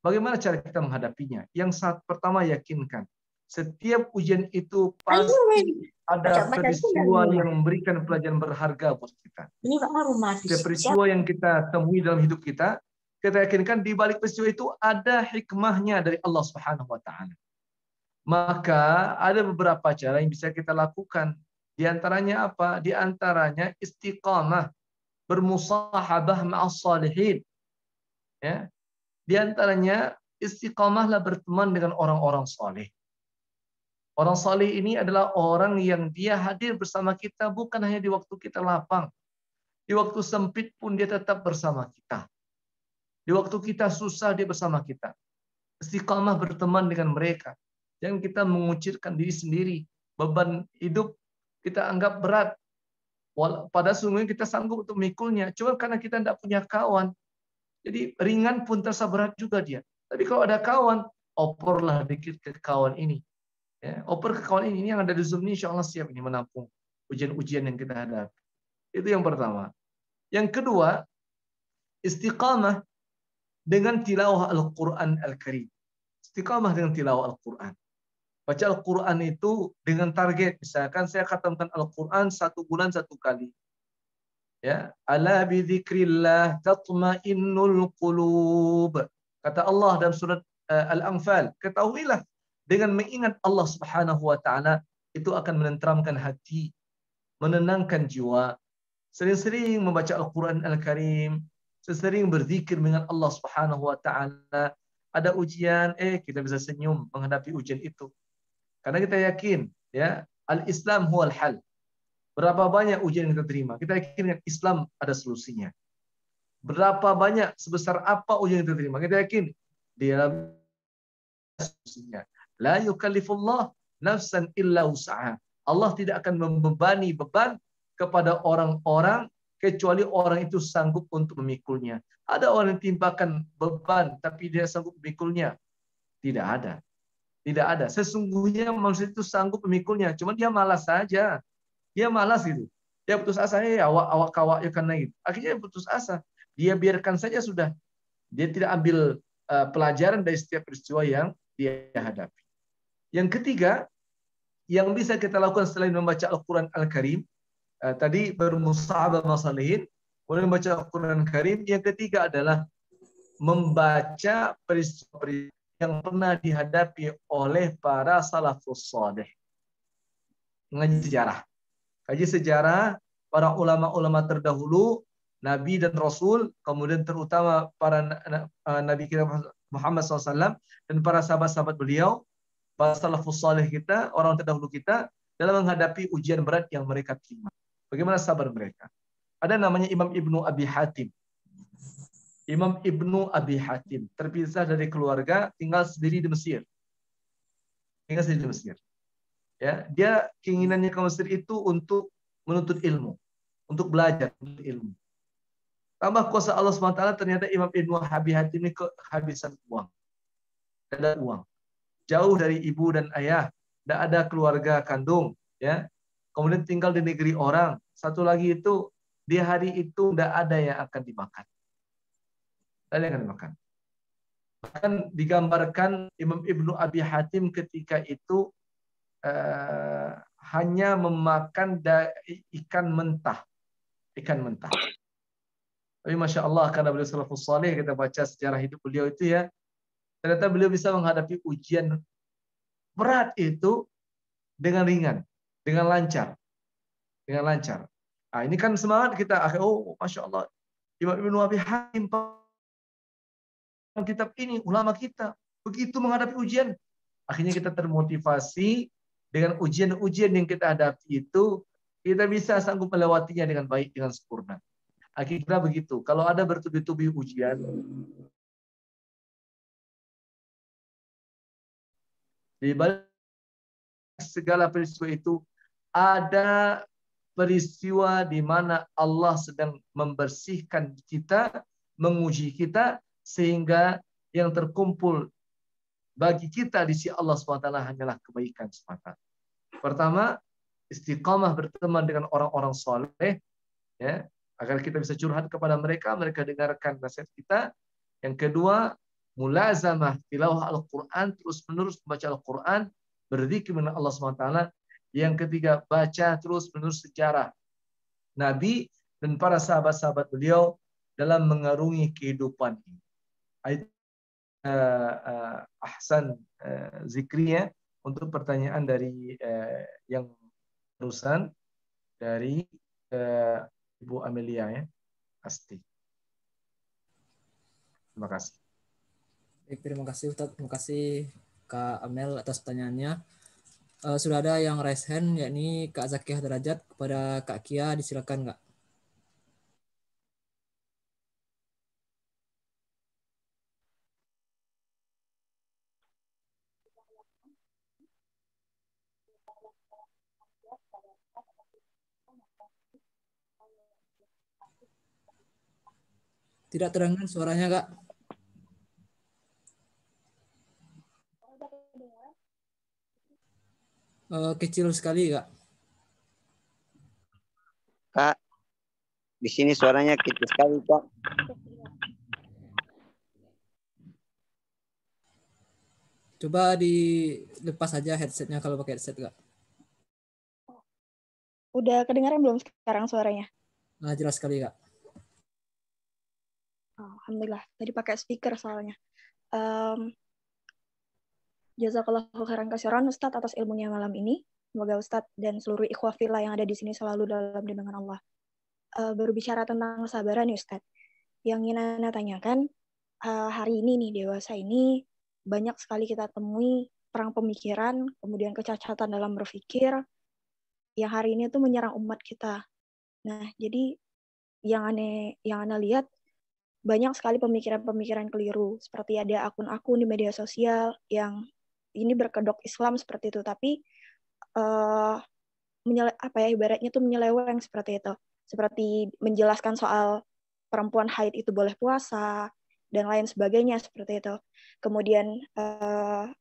bagaimana cara kita menghadapinya? Yang pertama, yakinkan setiap ujian itu pasti ada peristiwa yang memberikan pelajaran berharga buat kita. Setiap peristiwa yang kita temui dalam hidup kita yakinkan di balik peristiwa itu ada hikmahnya dari Allah Subhanahu wa taala. Maka ada beberapa cara yang bisa kita lakukan. Di antaranya apa? Di antaranya istiqamah, bermusahabah ma'as salihin. Ya. Di antaranya istiqamahlah berteman dengan orang-orang saleh. Orang saleh ini adalah orang yang dia hadir bersama kita bukan hanya di waktu kita lapang. Di waktu sempit pun dia tetap bersama kita. Di waktu kita susah dia bersama kita. Istiqamah berteman dengan mereka. Jangan kita mengucilkan diri sendiri. Beban hidup kita anggap berat. Pada sungguhnya kita sanggup untuk memikulnya. Cuma karena kita tidak punya kawan. Jadi ringan pun terasa berat juga dia. Tapi kalau ada kawan, oporlah dikit ke kawan ini. Ya, oper ke kawan ini yang ada di Zoom ini insya Allah siap ini menampung ujian-ujian yang kita hadapi. Itu yang pertama. Yang kedua, istiqamah dengan tilawah Al-Quran Al-Karim. Istiqamah dengan tilawah Al-Quran. Baca Al-Quran itu dengan target. Misalkan saya khatamkan Al-Quran 1 bulan 1 kali. Ya, ala bi dzikrillah tatma'innul qulub. Kata Allah dalam surat Al-Anfal, ketahuilah dengan mengingat Allah Subhanahu wa taala itu akan menenteramkan hati, menenangkan jiwa. Sering-sering membaca Al-Quran Al-Karim, sering berzikir dengan Allah Subhanahu wa taala. Ada ujian, kita bisa senyum menghadapi ujian itu. Karena kita yakin, ya, al-Islam huwal hal. Berapa banyak ujian yang kita terima? Kita yakin dengan Islam ada solusinya. Berapa banyak, sebesar apa ujian yang kita terima? Kita yakin di dalam solusinya. La yukallifullah nafsan illa wus'aha. Allah tidak akan membebani beban kepada orang-orang kecuali orang itu sanggup untuk memikulnya. Ada orang yang timpakan beban tapi dia sanggup memikulnya. Tidak ada. Tidak ada. Sesungguhnya manusia itu sanggup memikulnya, cuma dia malas saja. Dia malas gitu. Dia putus asa, awak ya karena gitu. Akhirnya dia putus asa. Dia biarkan saja sudah. Dia tidak ambil pelajaran dari setiap peristiwa yang dia hadapi. Yang ketiga, yang bisa kita lakukan selain membaca Al-Quran Al-Karim, tadi bermusahabah masalihin, kemudian membaca Al-Quran Al-Karim. Yang ketiga adalah membaca peristiwa yang pernah dihadapi oleh para salafus saleh. Mengaji sejarah. Kaji sejarah para ulama-ulama terdahulu, Nabi dan Rasul, kemudian terutama para Nabi kita Muhammad SAW dan para sahabat-sahabat beliau, para salafus saleh kita, orang terdahulu kita, dalam menghadapi ujian berat yang mereka terima. Bagaimana sabar mereka? Ada namanya Imam Ibnu Abi Hatim. Imam Ibnu Abi Hatim terpisah dari keluarga, tinggal sendiri di Mesir. Tinggal sendiri di Mesir. Ya, dia keinginannya ke Mesir itu untuk menuntut ilmu, untuk belajar ilmu. Tambah kuasa Allah SWT, ternyata Imam Ibnu Abi Hatim ini kehabisan uang. Tidak ada uang. Jauh dari ibu dan ayah. Tidak ada keluarga kandung. Ya. Kemudian tinggal di negeri orang. Satu lagi itu, di hari itu tidak ada yang akan dimakan. Tidak ada yang akan dimakan. Bahkan digambarkan Imam Ibnu Abi Hatim ketika itu hanya memakan ikan mentah. Ikan mentah. Tapi Masya Allah, karena beliau salafus saleh, kita baca sejarah hidup beliau itu ya, ternyata beliau bisa menghadapi ujian berat itu dengan ringan, dengan lancar. Dengan lancar. Nah, ini kan semangat kita. Oh, Masya Allah, Imam Ibnu Abi Hatim, kitab ini, ulama kita, begitu menghadapi ujian. Akhirnya kita termotivasi dengan ujian-ujian yang kita hadapi itu, kita bisa sanggup melewatinya dengan baik, dengan sempurna. Akhirnya begitu. Kalau ada bertubi-tubi ujian, di balik segala peristiwa itu ada peristiwa di mana Allah sedang membersihkan kita, menguji kita, sehingga yang terkumpul bagi kita di sisi Allah SWT hanyalah kebaikan semata. Pertama, istiqamah berteman dengan orang-orang soleh, ya, agar kita bisa curhat kepada mereka, mereka dengarkan nasihat kita. Yang kedua, mulazamah tilawah Al-Quran, terus-menerus membaca Al-Quran, berzikir dengan Allah SWT. Yang ketiga, baca terus-menerus sejarah Nabi dan para sahabat-sahabat beliau dalam mengarungi kehidupan ini. Ahsan zikrinya untuk pertanyaan dari yang terusan dari Ibu Amelia ya, Asti. Terima kasih. Baik, terima kasih Ustadz, terima kasih Kak Amel atas pertanyaannya. Sudah ada yang raise hand, yakni Kak Zakiyah Derajat. Kepada Kak Kia, disilakan Kak. Tidak terdengar suaranya Kak. Kecil sekali Kak. Kak, di sini suaranya kecil sekali, Kak. Coba dilepas saja headsetnya kalau pakai headset Kak. Udah kedengaran belum sekarang suaranya? Nah, jelas sekali Kak. Alhamdulillah, tadi pakai speaker soalnya. Jazakallahu khairan katsiran Ustadz atas ilmunya malam ini. Semoga Ustadz dan seluruh ikhwah fillah yang ada di sini selalu dalam lindungan Allah. Berbicara tentang kesabaran nih Ustadz. Yang ingin Anda tanyakan, hari ini nih, dewasa ini, banyak sekali kita temui perang pemikiran, kemudian kecacatan dalam berpikir, yang hari ini tuh menyerang umat kita. Nah, jadi yang Anda lihat, banyak sekali pemikiran-pemikiran keliru. Seperti ada akun-akun di media sosial yang ini berkedok Islam seperti itu, tapi ibaratnya tuh menyeleweng seperti itu. Seperti menjelaskan soal perempuan haid itu boleh puasa, dan lain sebagainya seperti itu. Kemudian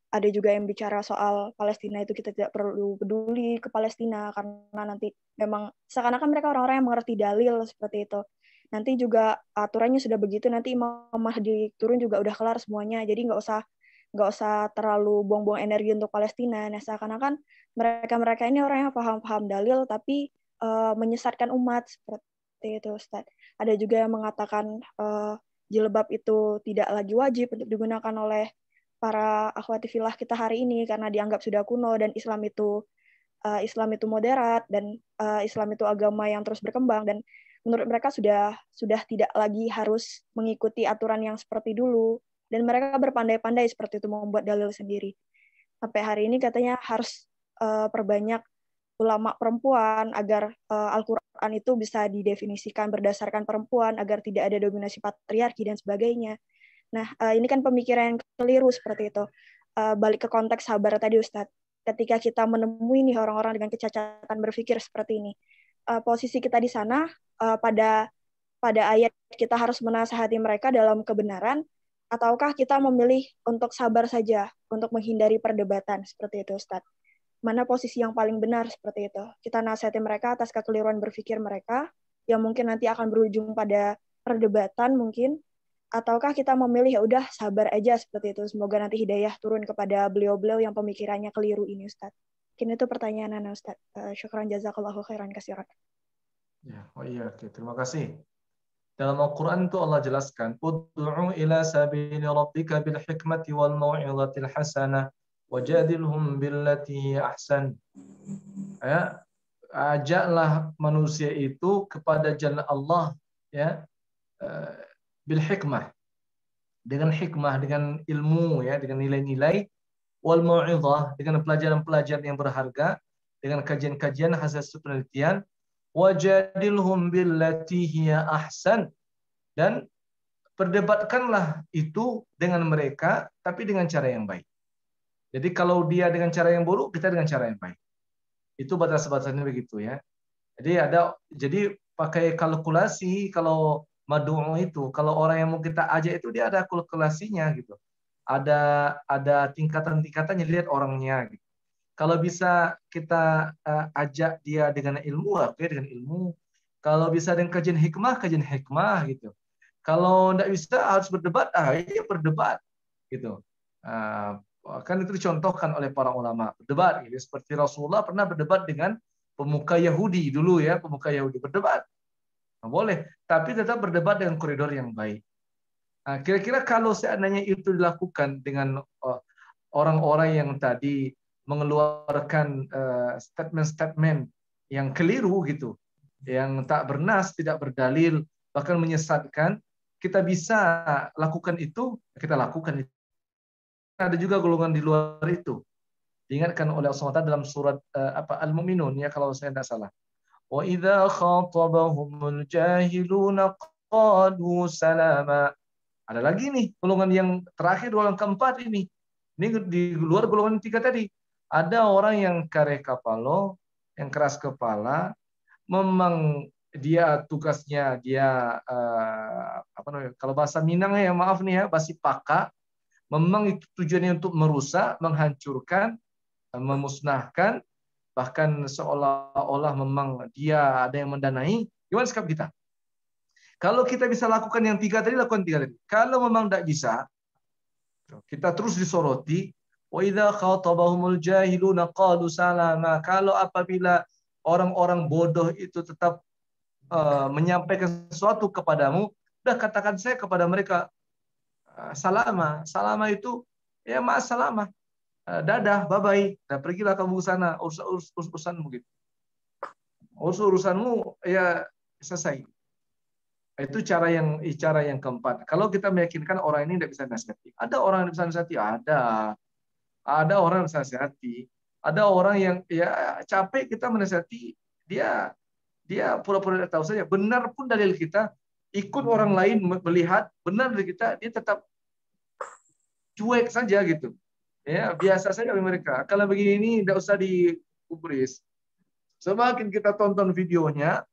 ada juga yang bicara soal Palestina itu kita tidak perlu peduli ke Palestina, karena nanti memang seakan-akan mereka orang-orang yang mengerti dalil seperti itu. Nanti juga aturannya sudah begitu, nanti Imam Mahdi turun juga udah kelar semuanya, jadi nggak usah terlalu buang-buang energi untuk Palestina. Nah, seakan-akan mereka ini orang yang paham dalil, tapi menyesatkan umat seperti itu, Ustaz. Ada juga yang mengatakan jilbab itu tidak lagi wajib untuk digunakan oleh para akhwati fillah kita hari ini karena dianggap sudah kuno, dan Islam itu moderat, dan Islam itu agama yang terus berkembang, dan menurut mereka sudah tidak lagi harus mengikuti aturan yang seperti dulu, dan mereka berpandai-pandai seperti itu membuat dalil sendiri. Sampai hari ini katanya harus perbanyak ulama perempuan agar Al-Quran itu bisa didefinisikan berdasarkan perempuan, agar tidak ada dominasi patriarki dan sebagainya. Nah, ini kan pemikiran yang keliru seperti itu. Balik ke konteks sabar tadi, Ustadz. Ketika kita menemui nih orang-orang dengan kecacatan berpikir seperti ini, posisi kita di sana pada pada ayat kita harus menasihati mereka dalam kebenaran, ataukah kita memilih untuk sabar saja, untuk menghindari perdebatan seperti itu, Ustadz? Mana posisi yang paling benar seperti itu? Kita nasihati mereka atas kekeliruan berpikir mereka, yang mungkin nanti akan berujung pada perdebatan mungkin, ataukah kita memilih ya udah sabar aja seperti itu, semoga nanti hidayah turun kepada beliau-beliau yang pemikirannya keliru ini, Ustadz. Mungkin itu pertanyaan Anda, Ustadz. Syukran jazakallahu khairan kasiran. Ya, oh iya, oke. Terima kasih. Dalam Al-Quran itu Allah jelaskan, Ud'u ila sabili rabbika bil hikmati wal mau'izatil hasanah wajadilhum billati ahsan. Ya, ajaklah manusia itu kepada jalan Allah, ya, bil hikmah, dengan hikmah, dengan ilmu, ya, dengan nilai-nilai, wal mau'izah, dengan pelajaran-pelajaran yang berharga, dengan kajian-kajian hasil penelitian, wajadilhum billati hiya ahsan, dan perdebatkanlah itu dengan mereka tapi dengan cara yang baik. Jadi kalau dia dengan cara yang buruk, kita dengan cara yang baik. Itu batas-batasnya begitu, ya. Jadi pakai kalkulasi kalau mad'u itu, kalau orang yang mau kita ajak itu dia ada kalkulasinya gitu. Ada tingkatan-tingkatannya, lihat orangnya gitu. Kalau bisa kita ajak dia dengan ilmu, oke, dengan ilmu. Kalau bisa dengan kajian hikmah gitu. Kalau tidak bisa harus berdebat, ya berdebat gitu. Kan itu dicontohkan oleh para ulama, berdebat gitu. Seperti Rasulullah pernah berdebat dengan pemuka Yahudi dulu, ya, pemuka Yahudi berdebat. Nah, boleh, tapi tetap berdebat dengan koridor yang baik. Kira-kira kalau seandainya itu dilakukan dengan orang-orang yang tadi mengeluarkan statement-statement yang keliru gitu, yang tak bernas, tidak berdalil, bahkan menyesatkan, kita bisa lakukan itu, kita lakukan itu. Ada juga golongan di luar itu. Diingatkan oleh Allah SWT dalam surat Al-Mu'minun, ya, kalau saya tidak salah. Wa idza khatabahumul jahiluna qalu salama. Ada lagi nih golongan yang terakhir, golongan keempat ini. Ini di luar golongan tiga tadi. Ada orang yang kare kapalo, yang keras kepala, memang dia tugasnya dia kalau bahasa Minang, ya maaf nih, ya, basi paka. Memang itu tujuannya untuk merusak, menghancurkan, memusnahkan, bahkan seolah-olah memang dia ada yang mendanai. Gimana sikap kita? Kalau kita bisa lakukan yang tiga tadi, lakukan tiga tadi. Kalau memang tidak bisa, kita terus disoroti. Wa idza khatabahumul jahiluna qalu salama. Kalau apabila orang-orang bodoh itu tetap menyampaikan sesuatu kepadamu, udah katakan saya kepada mereka salama. Salama itu ya ma'asalama. Dadah, bye-bye. Nah, pergilah kamu ke sana, urusanmu gitu. Urusanmu ya selesai. Itu cara yang keempat. Kalau kita meyakinkan orang ini tidak bisa nasihati. Ada orang yang bisa nasihati, ada orang yang bisa nasihati. Ada orang yang ya capek kita menasihati, dia pura-pura tidak tahu saja. Benar pun dalil kita, ikut orang lain melihat benar dari kita, dia tetap cuek saja gitu. Ya, biasa saja mereka. Kalau begini tidak usah digubris. Semakin kita tonton videonya,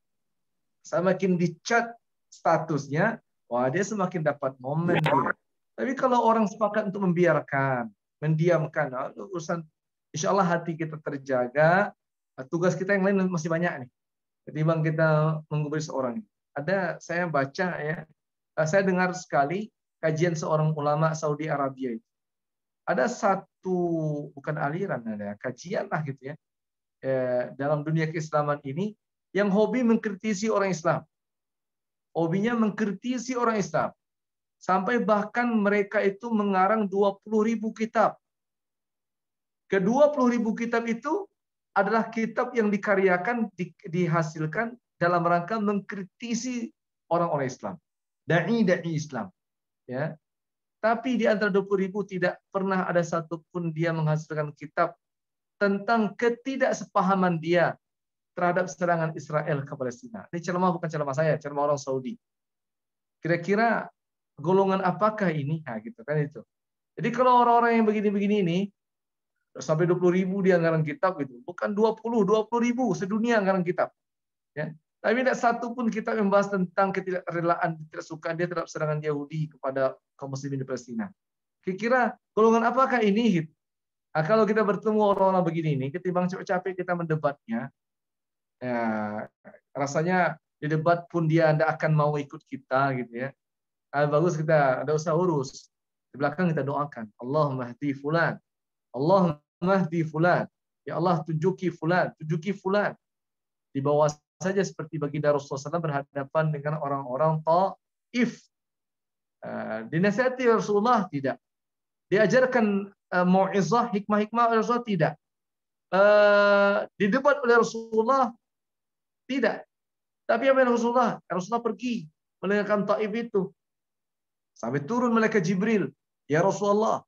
semakin dicat statusnya, wah dia semakin dapat momen dia. Tapi kalau orang sepakat untuk membiarkan, mendiamkan, urusan insya Allah hati kita terjaga, tugas kita yang lain masih banyak nih. Ketimbang kita menggubris seorang. Saya baca, ya, saya dengar sekali kajian seorang ulama Saudi Arabia itu. Ada satu, bukan aliran, ada kajian lah gitu, ya, dalam dunia keislaman ini yang hobi mengkritisi orang Islam. Hobinya mengkritisi orang Islam. Sampai bahkan mereka itu mengarang 20.000 kitab. Ke 20.000 kitab itu adalah kitab yang dikaryakan, dihasilkan dalam rangka mengkritisi orang-orang Islam. Da'i Islam. Ya. Tapi di antara 20.000 tidak pernah ada satupun dia menghasilkan kitab tentang ketidaksepahaman dia terhadap serangan Israel ke Palestina. Ini ceramah bukan ceramah saya, ceramah orang Saudi. Kira-kira golongan apakah ini? Nah, gitu kan itu. Jadi kalau orang-orang yang begini-begini ini sampai 20.000 dia ngarang kitab gitu, bukan 20.000 sedunia ngarang kitab. Ya. Tapi tidak satu pun kita membahas tentang ketidakrelaan, ketidaksukaan dia terhadap serangan Yahudi kepada kaum muslimin di Palestina. Kira-kira golongan apakah ini? Nah, kalau kita bertemu orang-orang begini ini, ketimbang capek-capek kita mendebatnya, ya, rasanya di debat pun dia tidak akan mau ikut kita gitu ya. Bagus kita ada usah urus. Di belakang kita doakan, Allahumma hdi fulan. Allahumma hdi fulan. Ya Allah tunjuki fulan, tunjuki fulan. Di bawah saja seperti baginda Rasulullah SAW berhadapan dengan orang-orang Taif. Dinasihati Rasulullah tidak. Diajarkan mau'izah, hikmah-hikmah Rasulullah tidak. Didebat oleh Rasulullah tidak. Tapi apa yang Rasulullah pergi meninggalkan Taif itu. Sampai turun malaikat Jibril, ya Rasulullah,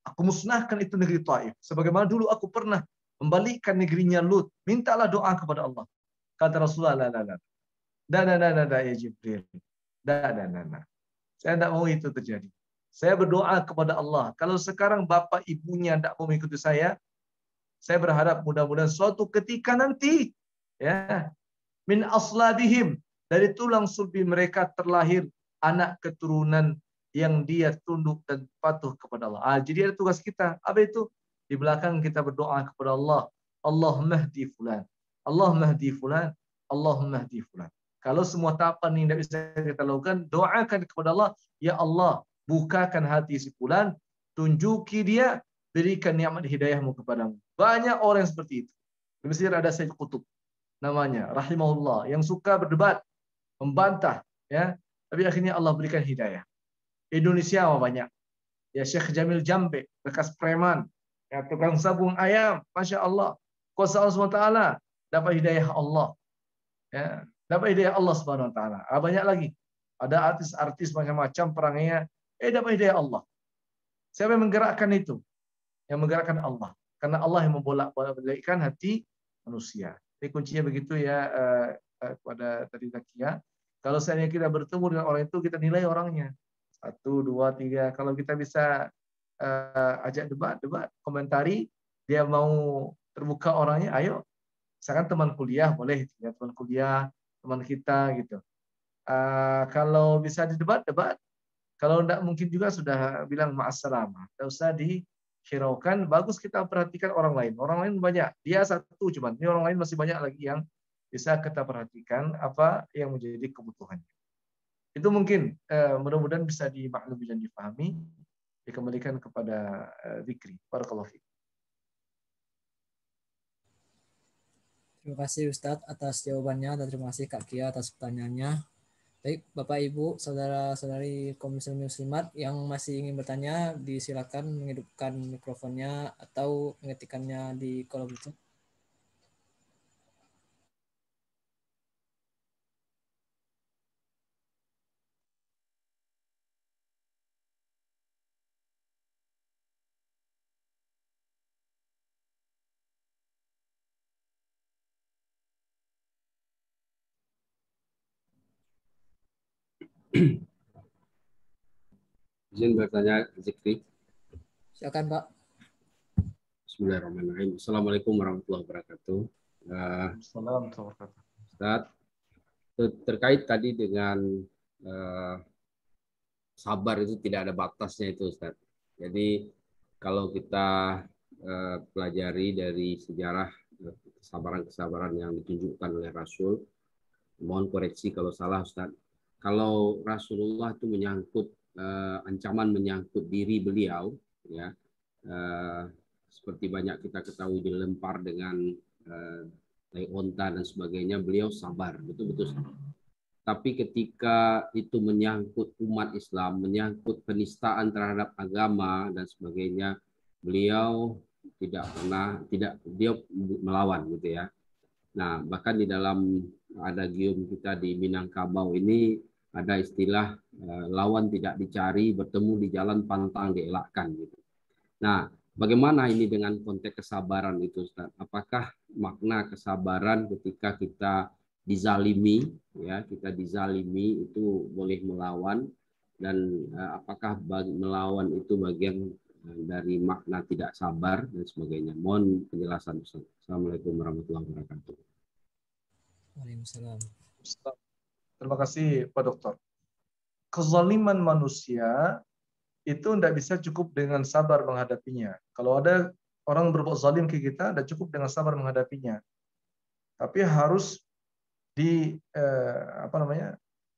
aku musnahkan itu negeri Taif. Sebagaimana dulu aku pernah membalikkan negerinya Lut. Mintalah doa kepada Allah. Kata Rasulullah, la, ya Jibril. Nah. Saya tidak mau itu terjadi. Saya berdoa kepada Allah. Kalau sekarang bapak ibunya tidak mau mengikuti saya berharap mudah-mudahan suatu ketika nanti, ya, min aslabihim, dari tulang sulbi mereka terlahir anak keturunan yang dia tunduk dan patuh kepada Allah. Jadi ada tugas kita. Apa itu? Di belakang kita berdoa kepada Allah. Allahumma hdi fulan. Allahumma hdi fulan. Allahumma hdi fulan. Kalau semua tahapan ini tidak bisa kita lakukan, doakan kepada Allah, ya Allah, bukakan hati si fulan, tunjuki dia, berikan nikmat hidayahmu kepadamu. Banyak orang yang seperti itu. Di Mesir ada Sayyid Qutb namanya, rahimahullah, yang suka berdebat, membantah, ya. Tapi akhirnya Allah berikan hidayah. Indonesia banyak. Ya Syekh Jamil Jambe, bekas preman, ya tukang sabung ayam, Masya Allah. Kuasa Allah SWT dapat hidayah Allah. Ya, dapat hidayah Allah Subhanahu wa taala. Banyak lagi. Ada artis-artis macam-macam perangnya, dapat hidayah Allah. Siapa yang menggerakkan itu? Yang menggerakkan Allah. Karena Allah yang membolak-balikkan hati manusia. Jadi kuncinya begitu ya kepada tadi Zakia. Kalau seandainya kita bertemu dengan orang itu, kita nilai orangnya. 1, 2, 3. Kalau kita bisa ajak debat, komentari, dia mau terbuka orangnya, ayo. Misalkan teman kuliah boleh, ya, teman kuliah, teman kita gitu. Kalau bisa didebat. Kalau tidak mungkin juga sudah bilang ma'assalamah. Tidak usah dihiraukan. Bagus kita perhatikan orang lain. Orang lain banyak. Dia satu cuman. Ini orang lain masih banyak lagi yang bisa kita perhatikan apa yang menjadi kebutuhannya. Itu mungkin mudah-mudahan bisa dimaklumi dan dipahami. Dikembalikan kepada Zikri. Barakallahu fiik. Terima kasih Ustadz atas jawabannya dan terima kasih Kak Kia atas pertanyaannya. Baik, Bapak Ibu, saudara-saudari kaum muslimin muslimat yang masih ingin bertanya, disilakan menghidupkan mikrofonnya atau mengetikkannya di kolom chat. Izin bertanya, Zikri. Silakan Pak. Bismillahirrahmanirrahim. Assalamualaikum warahmatullahi wabarakatuh. Assalamualaikum. Ustaz, terkait tadi dengan sabar itu tidak ada batasnya itu Ustaz. Jadi kalau kita pelajari dari sejarah kesabaran-kesabaran yang ditunjukkan oleh Rasul, mohon koreksi kalau salah Ustaz. Kalau Rasulullah itu menyangkut ancaman menyangkut diri beliau, ya seperti banyak kita ketahui dilempar dengan tai onta dan sebagainya, beliau sabar, betul-betul sabar. Tapi ketika itu menyangkut umat Islam, menyangkut penistaan terhadap agama dan sebagainya, beliau dia melawan gitu ya. Nah, bahkan di dalam adagium kita di Minangkabau ini ada istilah lawan tidak dicari, bertemu di jalan pantang dielakkan gitu. Nah, bagaimana ini dengan konteks kesabaran itu, Ustaz? Apakah makna kesabaran ketika kita dizalimi, ya, kita dizalimi itu boleh melawan, dan apakah melawan itu bagian dari makna tidak sabar dan sebagainya? Mohon penjelasan, Ustaz. Assalamualaikum warahmatullahi wabarakatuh. Waalaikumsalam. Terima kasih Pak Dokter. Kezaliman manusia itu tidak bisa cukup dengan sabar menghadapinya. Kalau ada orang berbuat zalim ke kita, tidak cukup dengan sabar menghadapinya. Tapi harus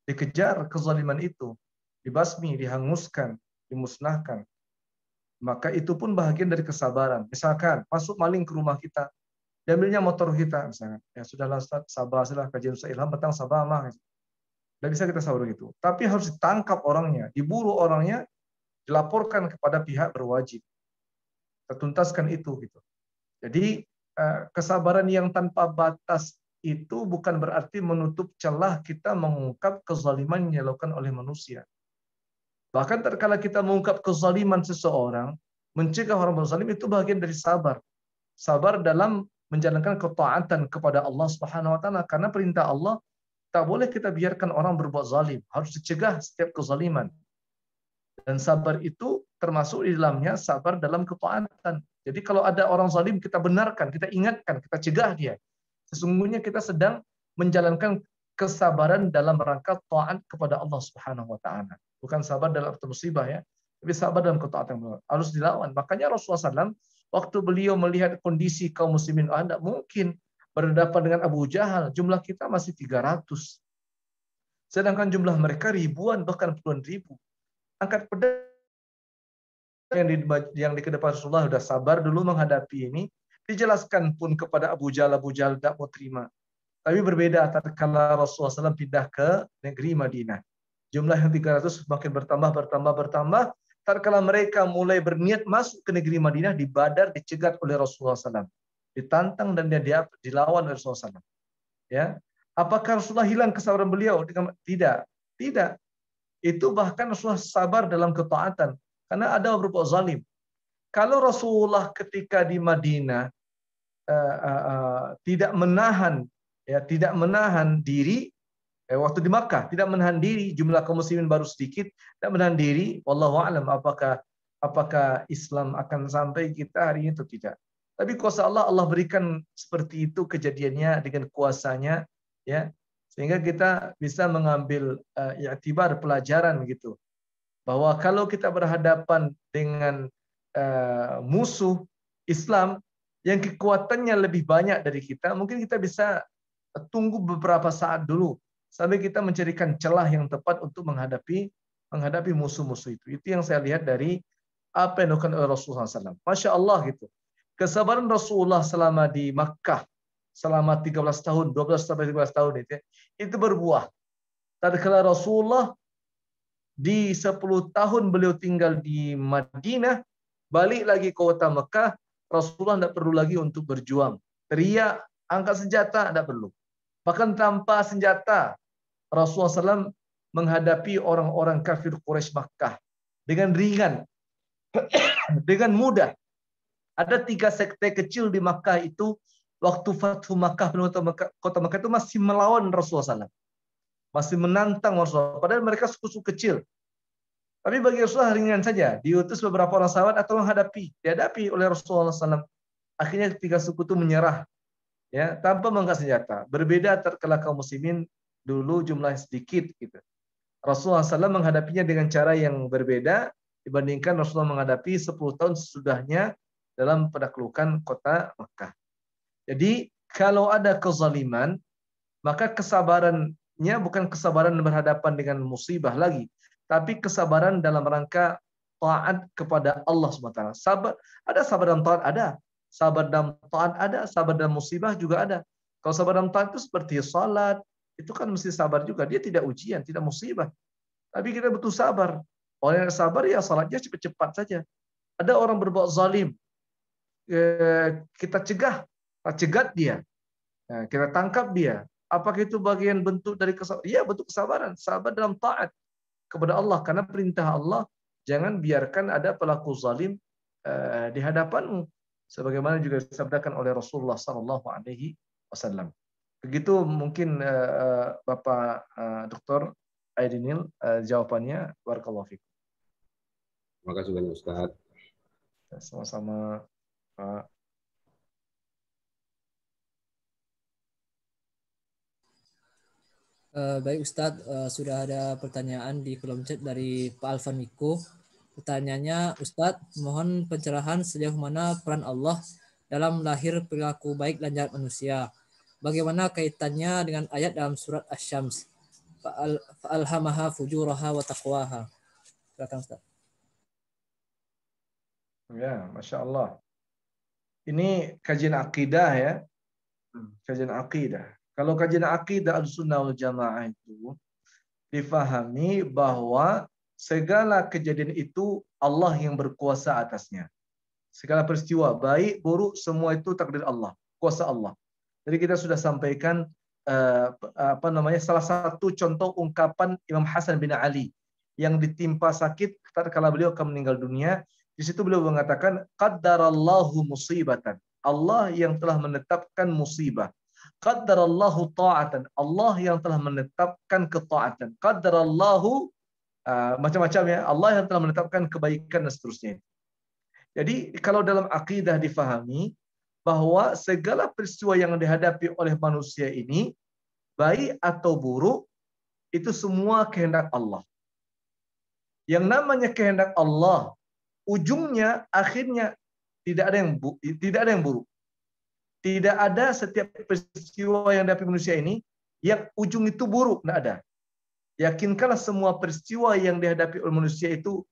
dikejar kezaliman itu, dibasmi, dihanguskan, dimusnahkan. Maka itu pun bahagian dari kesabaran. Misalkan masuk maling ke rumah kita, diambilnya motor kita, misalkan. Ya sudahlah Ustaz, sabar, kajian Ustaz Ilham petang sabar mah. Tidak bisa kita sabar gitu. Tapi harus ditangkap orangnya, diburu orangnya, dilaporkan kepada pihak berwajib. Tertuntaskan itu gitu. Jadi kesabaran yang tanpa batas itu bukan berarti menutup celah kita mengungkap kezaliman yang dilakukan oleh manusia. Bahkan tatkala kita mengungkap kezaliman seseorang, mencegah orang berzalim itu bagian dari sabar. Sabar dalam menjalankan ketaatan kepada Allah Subhanahu wa taala, karena perintah Allah tak boleh kita biarkan orang berbuat zalim, harus dicegah setiap kezaliman. Dan sabar itu termasuk di dalamnya sabar dalam ketaatan. Jadi kalau ada orang zalim, kita benarkan, kita ingatkan, kita cegah dia. Sesungguhnya kita sedang menjalankan kesabaran dalam rangka taat kepada Allah Subhanahu wa taala. Bukan sabar dalam arti musibah ya, tapi sabar dalam ketaatan harus dilawan. Makanya Rasulullah SAW waktu beliau melihat kondisi kaum muslimin, tidak mungkin berhadapan dengan Abu Jahal, jumlah kita masih 300. Sedangkan jumlah mereka ribuan, bahkan puluhan ribu. Angkat pedang yang di kedepan Rasulullah sudah sabar dulu menghadapi ini. Dijelaskan pun kepada Abu Jahal tidak mau terima. Tapi berbeda tatkala Rasulullah SAW pindah ke negeri Madinah. Jumlah yang 300 semakin bertambah. Tatkala mereka mulai berniat masuk ke negeri Madinah, di Badar dicegat oleh Rasulullah SAW. Ditantang dan dia dilawan oleh Rasulullah SAW. Ya, apakah Rasulullah hilang kesabaran beliau? Tidak. Itu bahkan Rasulullah sabar dalam ketaatan. Karena ada berbuat zalim. Kalau Rasulullah ketika di Madinah tidak menahan diri, waktu di Makkah tidak menahan diri, jumlah kaum muslimin baru sedikit, tidak menahan diri, wallahu a'lam apakah Islam akan sampai kita hari ini atau tidak. Tapi kuasa Allah berikan seperti itu kejadiannya dengan kuasanya, ya, sehingga kita bisa mengambil i'tibar pelajaran gitu, bahwa kalau kita berhadapan dengan musuh Islam yang kekuatannya lebih banyak dari kita, mungkin kita bisa tunggu beberapa saat dulu sampai kita mencarikan celah yang tepat untuk menghadapi musuh-musuh itu. Itu yang saya lihat dari apa yang dilakukan oleh Rasulullah SAW. Masya Allah gitu. Kesabaran Rasulullah selama di Makkah selama 13 tahun, 12 sampai 13 tahun itu berbuah. Tatkala Rasulullah di 10 tahun beliau tinggal di Madinah, balik lagi ke kota Mekah, Rasulullah tidak perlu lagi untuk berjuang. Teriak, angkat senjata, tidak perlu. Bahkan tanpa senjata, Rasulullah SAW menghadapi orang-orang kafir Quraisy Makkah dengan ringan, dengan mudah. Ada 3 sekte kecil di Makkah itu, waktu Fathu Makkah, kota Makkah itu masih melawan Rasulullah SAW. Masih menantang Rasulullah. Padahal mereka suku-suku kecil. Tapi bagi Rasulullah ringan saja. Diutus beberapa orang sahabat atau dihadapi oleh Rasulullah SAW. Akhirnya 3 suku itu menyerah, ya, tanpa mengangkat senjata. Berbeda tatkala kaum muslimin dulu jumlah sedikit gitu. Rasulullah SAW menghadapinya dengan cara yang berbeda dibandingkan Rasulullah menghadapi 10 tahun sesudahnya dalam penaklukan kota Mekah. Jadi kalau ada kezaliman, maka kesabarannya bukan kesabaran berhadapan dengan musibah lagi, tapi kesabaran dalam rangka taat kepada Allah SWT. Sabar, ada sabar dalam taat, ada. Sabar dalam taat ada, sabar dalam musibah juga ada. Kalau sabar dalam taat itu seperti salat, itu kan mesti sabar juga. Dia tidak ujian, tidak musibah. Tapi kita butuh sabar. Orang yang sabar ya salatnya cepat-cepat saja. Ada orang berbuat zalim, kita cegat dia, kita tangkap dia. Apakah itu bagian bentuk dari kesabaran? Ya, bentuk kesabaran. Sabar dalam taat kepada Allah, karena perintah Allah jangan biarkan ada pelaku zalim di hadapanmu, sebagaimana juga disabdakan oleh Rasulullah SAW. Begitu mungkin Bapak Dr. Aidinil jawabannya. Barakallahu fikum. Terima kasih banyak Ustaz. Sama-sama Pak. Baik Ustadz, sudah ada pertanyaan di kolom chat dari Pak Alvan Miko. Pertanyaannya, Ustadz, mohon pencerahan sejauh mana peran Allah dalam lahir perilaku baik dan jahat manusia. Bagaimana kaitannya dengan ayat dalam surat Asy-Syams? Fa'alhamaha fujuraha wa taqwaha. Silakan Ustadz. Ya, Masya Allah. Ini kajian akidah ya. Kajian akidah. Kalau kajian akidah Ahlussunnah wal Jamaah itu difahami bahwa segala kejadian itu Allah yang berkuasa atasnya. Segala peristiwa baik buruk semua itu takdir Allah, kuasa Allah. Jadi kita sudah sampaikan salah satu contoh ungkapan Imam Hasan bin Ali yang ditimpa sakit tatkala beliau akan meninggal dunia. Di situ beliau mengatakan qaddarallahu musibatan. Allah yang telah menetapkan musibah. Qaddarallahu ta'atan. Allah yang telah menetapkan ketaatan. Qaddarallahu macam-macam ya. Allah yang telah menetapkan kebaikan dan seterusnya. Jadi kalau dalam akidah difahami bahwa segala peristiwa yang dihadapi oleh manusia ini baik atau buruk itu semua kehendak Allah. Yang namanya kehendak Allah ujungnya akhirnya tidak ada yang buruk. Tidak ada setiap peristiwa yang dihadapi manusia ini yang ujung itu buruk, tidak ada. Yakinkanlah semua peristiwa yang dihadapi oleh manusia itu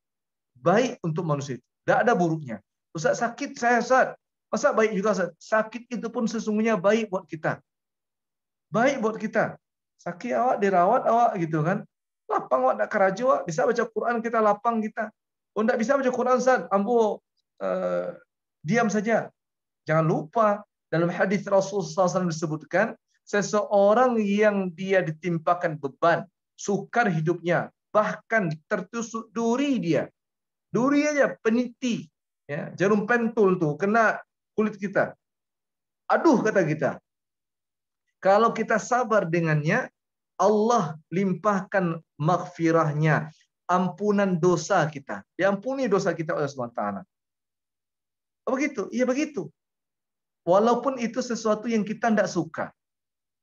baik untuk manusia itu. Tidak ada buruknya. Ustaz sakit saya Ustaz. Masa baik juga Ustaz? Sakit itu pun sesungguhnya baik buat kita. Baik buat kita. Sakit awak dirawat awak gitu kan. Lapang awak nak keraja awak. Bisa baca Quran kita lapang kita. Oh tidak bisa baca Quran Ustaz. Ambo diam saja. Jangan lupa dalam hadis Rasulullah SAW disebutkan seseorang yang dia ditimpakan beban, sukar hidupnya, bahkan tertusuk duri dia. Duri aja peniti, ya, jarum pentul tuh kena kulit kita. Aduh kata kita. Kalau kita sabar dengannya, Allah limpahkan maghfirahnya, ampunan dosa kita. Diampuni dosa kita oleh SWT. Begitu, iya begitu. Walaupun itu sesuatu yang kita tidak suka.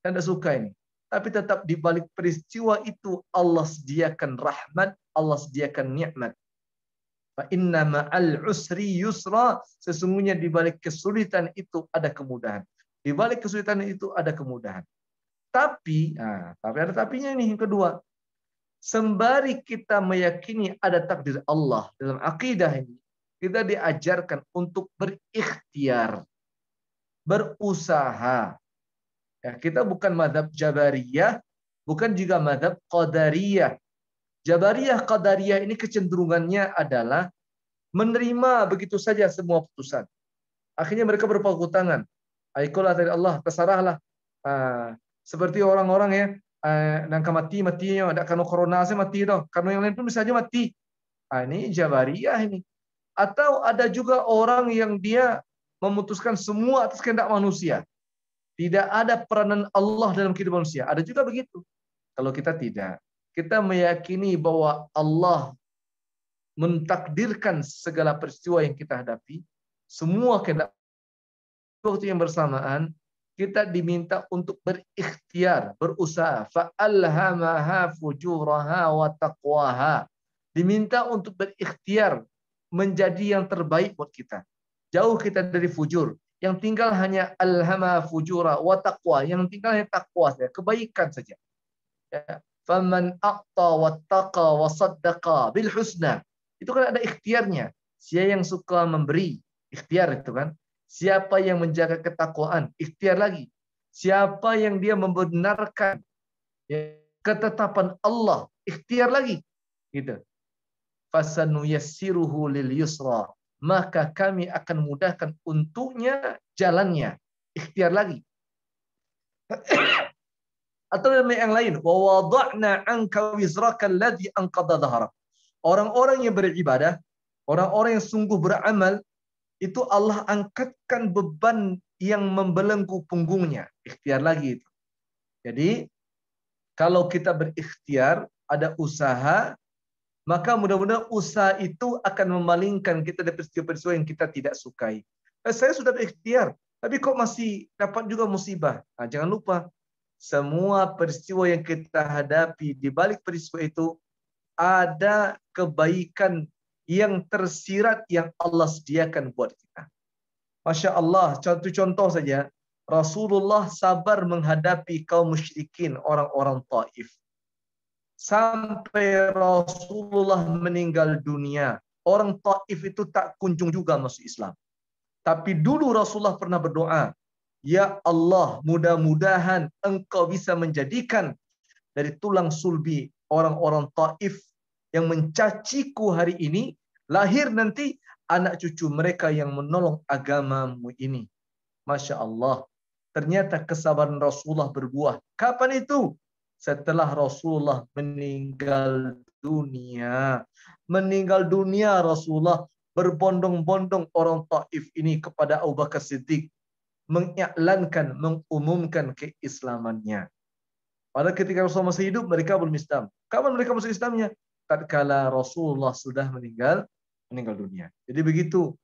Kita tidak suka ini. Tapi tetap di balik peristiwa itu Allah sediakan rahmat, Allah sediakan nikmat. Fa inna ma'al usri yusra, sesungguhnya di balik kesulitan itu ada kemudahan. Di balik kesulitan itu ada kemudahan. Tapi ada tapinya ini yang kedua. Sembari kita meyakini ada takdir Allah dalam akidah ini, kita diajarkan untuk berikhtiar, berusaha. Ya, kita bukan mazhab Jabariyah, bukan juga mazhab Qadariyah. Jabariyah, Qadariyah ini kecenderungannya adalah menerima begitu saja semua putusan. Akhirnya mereka berpangku tangan. Ikulah dari Allah, terserahlah. Seperti orang-orang ya, nangka matinya, ada karena corona saya mati dong. Karena yang lain pun bisa aja mati. Ini Jabariyah ini. Atau ada juga orang yang dia memutuskan semua atas kehendak manusia. Tidak ada peranan Allah dalam kehidupan manusia. Ada juga begitu. Kalau kita tidak. Kita meyakini bahwa Allah mentakdirkan segala peristiwa yang kita hadapi. Semua kehendak. Waktu yang bersamaan, kita diminta untuk berikhtiar, berusaha. Fa'alhamaha fujuraha wa taqwaha. Diminta untuk berikhtiar menjadi yang terbaik buat kita. Jauh kita dari fujur. Yang tinggal hanya alhama fujura wa taqwa. Yang tinggal hanya taqwa saja, kebaikan saja. Ya. Faman a'ta wa taqa wa saddaqa bil husna. Itu kan ada ikhtiarnya. Siapa yang suka memberi, ikhtiar itu kan. Siapa yang menjaga ketakwaan, ikhtiar lagi. Siapa yang dia membenarkan ketetapan Allah, ikhtiar lagi. Gitu. Fasanuyassiruhu lil yusra. Maka kami akan mudahkan untuknya jalannya. Ikhtiar lagi. Atau dalam yang lain, wa wada'na 'anka wizraka alladhi anqadha dhahrak. Orang-orang yang beribadah, orang-orang yang sungguh beramal, itu Allah angkatkan beban yang membelenggu punggungnya. Ikhtiar lagi itu. Jadi, kalau kita berikhtiar, ada usaha, maka mudah-mudahan usaha itu akan memalingkan kita dari peristiwa-peristiwa yang kita tidak sukai. Saya sudah berikhtiar, tapi kok masih dapat juga musibah. Jangan lupa, semua peristiwa yang kita hadapi, di balik peristiwa itu ada kebaikan yang tersirat yang Allah sediakan buat kita. Masya Allah, contoh saja, Rasulullah sabar menghadapi kaum musyrikin, orang-orang Taif. Sampai Rasulullah meninggal dunia, orang Taif itu tak kunjung juga masuk Islam. Tapi dulu Rasulullah pernah berdoa, ya Allah, mudah-mudahan engkau bisa menjadikan dari tulang sulbi orang-orang Taif yang mencaciku hari ini, lahir nanti anak cucu mereka yang menolong agamamu ini. Masya Allah. Ternyata kesabaran Rasulullah berbuah. Kapan itu? Setelah Rasulullah meninggal dunia. Meninggal dunia Rasulullah, berbondong-bondong orang Taif ini kepada Abu Bakar Siddiq, mengiklankan, mengumumkan keislamannya. Pada ketika Rasulullah masih hidup, mereka belum Islam. Kapan mereka masuk Islamnya? Tatkala Rasulullah sudah meninggal dunia. Jadi begitu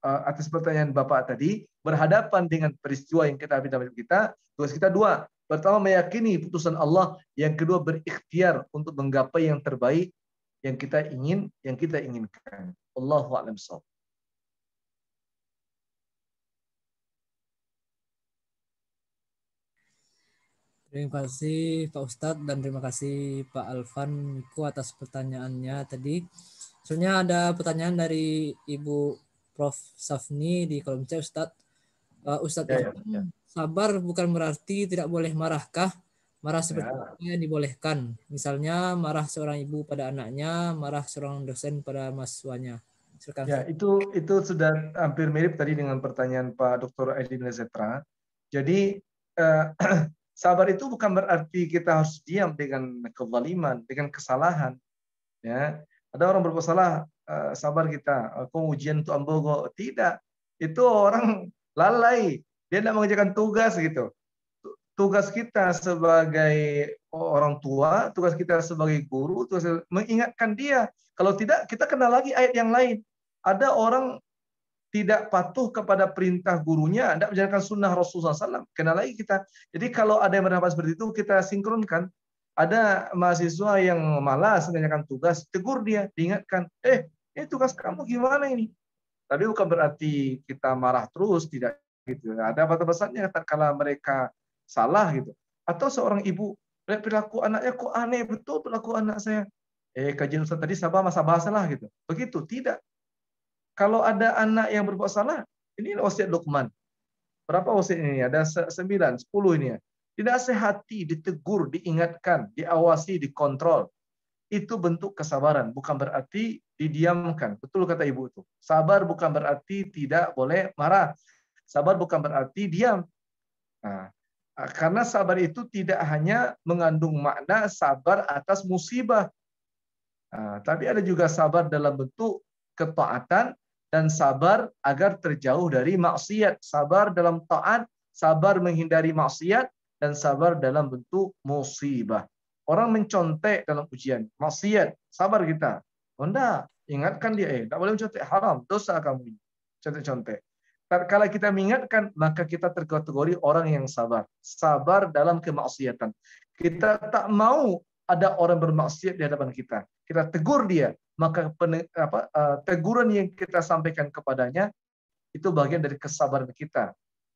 atas pertanyaan Bapak tadi, berhadapan dengan peristiwa yang kita hadapi kita, tugas kita dua. Pertama, meyakini putusan Allah. Yang kedua, berikhtiar untuk menggapai yang terbaik yang kita inginkan. Allahu a'lam bishawab. Terima kasih Pak Ustadz dan terima kasih Pak Alvan Miko atas pertanyaannya tadi. Soalnya ada pertanyaan dari Ibu Prof. Safni di kolom chat, Ustadz. Ustadz, sabar bukan berarti tidak boleh marahkah? Marah seperti apa yang dibolehkan? Misalnya marah seorang ibu pada anaknya, marah seorang dosen pada mahasiswanya. Silakan. Ya, itu sudah hampir mirip tadi dengan pertanyaan Pak Dr. Aidin Lezetra. Jadi sabar itu bukan berarti kita harus diam dengan kezaliman, dengan kesalahan. Ya, ada orang berbuat salah, sabar kita. Aku ujian untuk ambogo. Tidak, itu orang lalai. Dia tidak mengerjakan tugas gitu. Tugas kita sebagai orang tua, tugas kita sebagai guru, tugas mengingatkan dia. Kalau tidak, kita kenal lagi ayat yang lain. Ada orang tidak patuh kepada perintah gurunya, tidak menjalankan sunnah Rasulullah SAW. Kenal lagi kita. Jadi kalau ada yang berpendapat seperti itu, kita sinkronkan. Ada mahasiswa yang malas mengerjakan tugas, tegur dia, diingatkan, ini tugas kamu gimana ini? Tapi bukan berarti kita marah terus, tidak gitu. Ada batas-batasnya tatkala mereka salah gitu. Atau seorang ibu, perilaku anaknya kok aneh betul perilaku anak saya. Kajian Ustaz tadi sabar masa bahasalah gitu. Begitu, tidak. Kalau ada anak yang berbuat salah, ini wasiat Luqman. Berapa wasiat ini? Ada 9, 10 ini ya. Dinasehati, ditegur, diingatkan, diawasi, dikontrol. Itu bentuk kesabaran, bukan berarti didiamkan. Betul kata ibu itu. Sabar bukan berarti tidak boleh marah. Sabar bukan berarti diam. Nah, karena sabar itu tidak hanya mengandung makna sabar atas musibah. Nah, tapi ada juga sabar dalam bentuk ketaatan dan sabar agar terjauh dari maksiat. Sabar dalam taat, sabar menghindari maksiat, dan sabar dalam bentuk musibah. Orang mencontek dalam ujian, maksiat, sabar kita. Oh enggak, ingatkan dia, tak boleh mencontek, haram, dosa kamu ini. Contek-contek. Kalau kita mengingatkan, maka kita terkategori orang yang sabar. Sabar dalam kemaksiatan. Kita tak mau ada orang bermaksiat di hadapan kita. Kita tegur dia, maka teguran yang kita sampaikan kepadanya itu bagian dari kesabaran kita.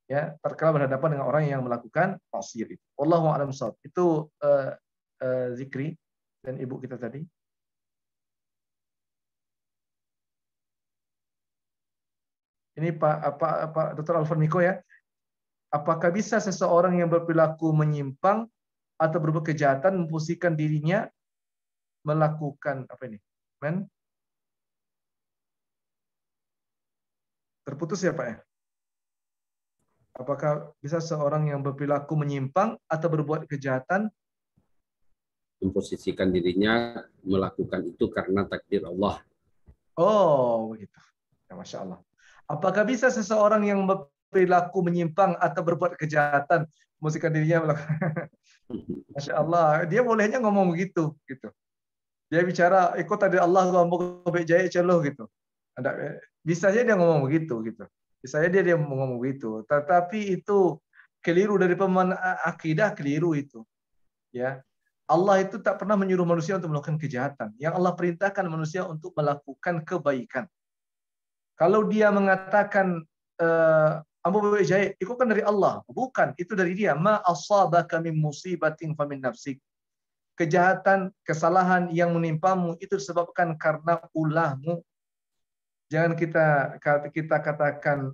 Ya, terkala berhadapan dengan orang yang melakukan maksiat itu. Wallahu a'lam bishawab. Itu Zikri dan ibu kita tadi. Ini Pak Dr. Alvan Miko ya. Apakah bisa seseorang yang berperilaku menyimpang atau berbuat kejahatan memposisikan dirinya melakukan apa ini? Terputus ya Pak ya? Apakah bisa seorang yang berperilaku menyimpang atau berbuat kejahatan memposisikan dirinya melakukan itu karena takdir Allah? Oh, begitu. Ya, Masya Allah. Apakah bisa seseorang yang berperilaku menyimpang atau berbuat kejahatan memposisikan dirinya melakukan? Masya Allah. Dia bolehnya ngomong begitu, gitu. Dia bicara ikut takdir Allah, gua jaya celoh gitu. Bisa saja dia ngomong begitu, gitu. Bisa saja dia ngomong begitu. Tetapi itu keliru dari pemahaman akidah, keliru itu. Ya. Allah itu tak pernah menyuruh manusia untuk melakukan kejahatan. Yang Allah perintahkan manusia untuk melakukan kebaikan. Kalau dia mengatakan Abu Jahil, itu kan dari Allah. Bukan, itu dari dia. Ma asabaka min musibatin famin nafsik. Kejahatan, kesalahan yang menimpamu itu disebabkan karena ulahmu. Jangan kita katakan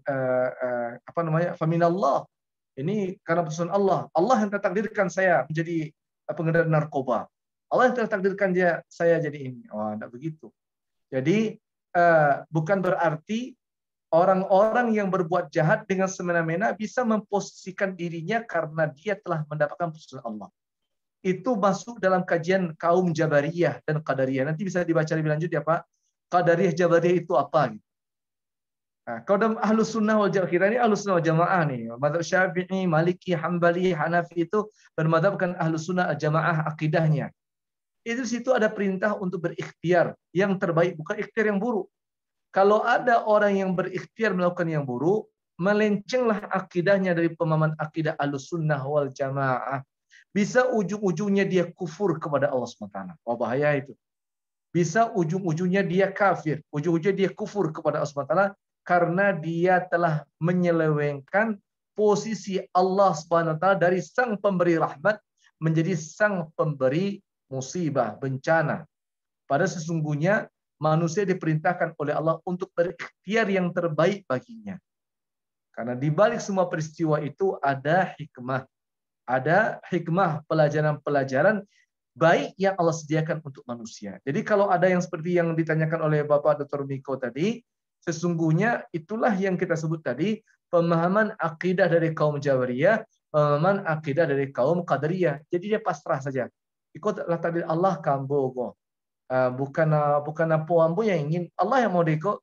faminallah. Ini karena putusan Allah. Allah yang takdirkan saya menjadi pengedar narkoba. Allah yang takdirkan saya jadi ini. Oh, tidak begitu. Jadi bukan berarti orang-orang yang berbuat jahat dengan semena-mena bisa memposisikan dirinya karena dia telah mendapatkan putusan Allah. Itu masuk dalam kajian kaum Jabariyah dan Qadariyah. Nanti bisa dibaca lebih lanjut ya Pak. Qadariyah Jabariyah itu apa? Nah, kalau dalam Ahlus Sunnah wal Jamaah, kita ini Ahlus Sunnah wal Jamaah nih. Mazhab Syafi'i, Maliki, Hambali, Hanafi itu bermadzhabkan Ahlus Sunnah wal Jamaah akidahnya. Itu situ ada perintah untuk berikhtiar yang terbaik, bukan ikhtiar yang buruk. Kalau ada orang yang berikhtiar melakukan yang buruk, melencenglah akidahnya dari pemahaman akidah Ahlus Sunnah wal Jamaah. Bisa ujung-ujungnya dia kufur kepada Allah SWT. Oh, bahaya itu. Bisa ujung-ujungnya dia kafir, ujung-ujungnya dia kufur kepada Allah SWT karena dia telah menyelewengkan posisi Allah SWT dari sang pemberi rahmat menjadi sang pemberi musibah, bencana. Pada sesungguhnya manusia diperintahkan oleh Allah untuk berikhtiar yang terbaik baginya. Karena di balik semua peristiwa itu ada hikmah. Ada hikmah pelajaran-pelajaran baik yang Allah sediakan untuk manusia. Jadi kalau ada yang seperti yang ditanyakan oleh Bapak Dr. Miko tadi, sesungguhnya itulah yang kita sebut tadi, pemahaman akidah dari kaum Jabariyah, pemahaman akidah dari kaum Qadariyah. Jadi dia pasrah saja. Ikutlah takdir Allah kambogo. Bukan apa ambo yang ingin, Allah yang mau diikut.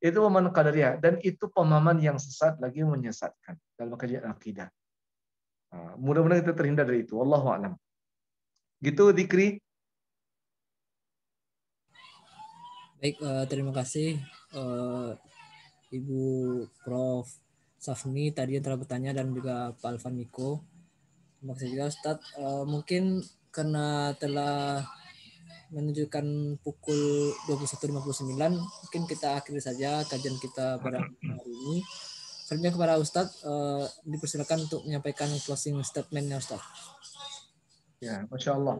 Itu pemahaman Qadariyah. Dan itu pemahaman yang sesat lagi menyesatkan dalam kajian akidah. Mudah-mudahan kita terhindar dari itu. Wallahu a'lam. Gitu, Dikri. Baik, terima kasih Ibu Prof. Safni tadi yang telah bertanya dan juga Pak Alvan Miko. Terima kasih juga Ustadz. Mungkin karena telah menunjukkan pukul 21.59, mungkin kita akhiri saja kajian kita pada hari ini. Selanjutnya kepada Ustadz, dipersilakan untuk menyampaikan closing statement-nya Ustadz. Ya, Masya Allah.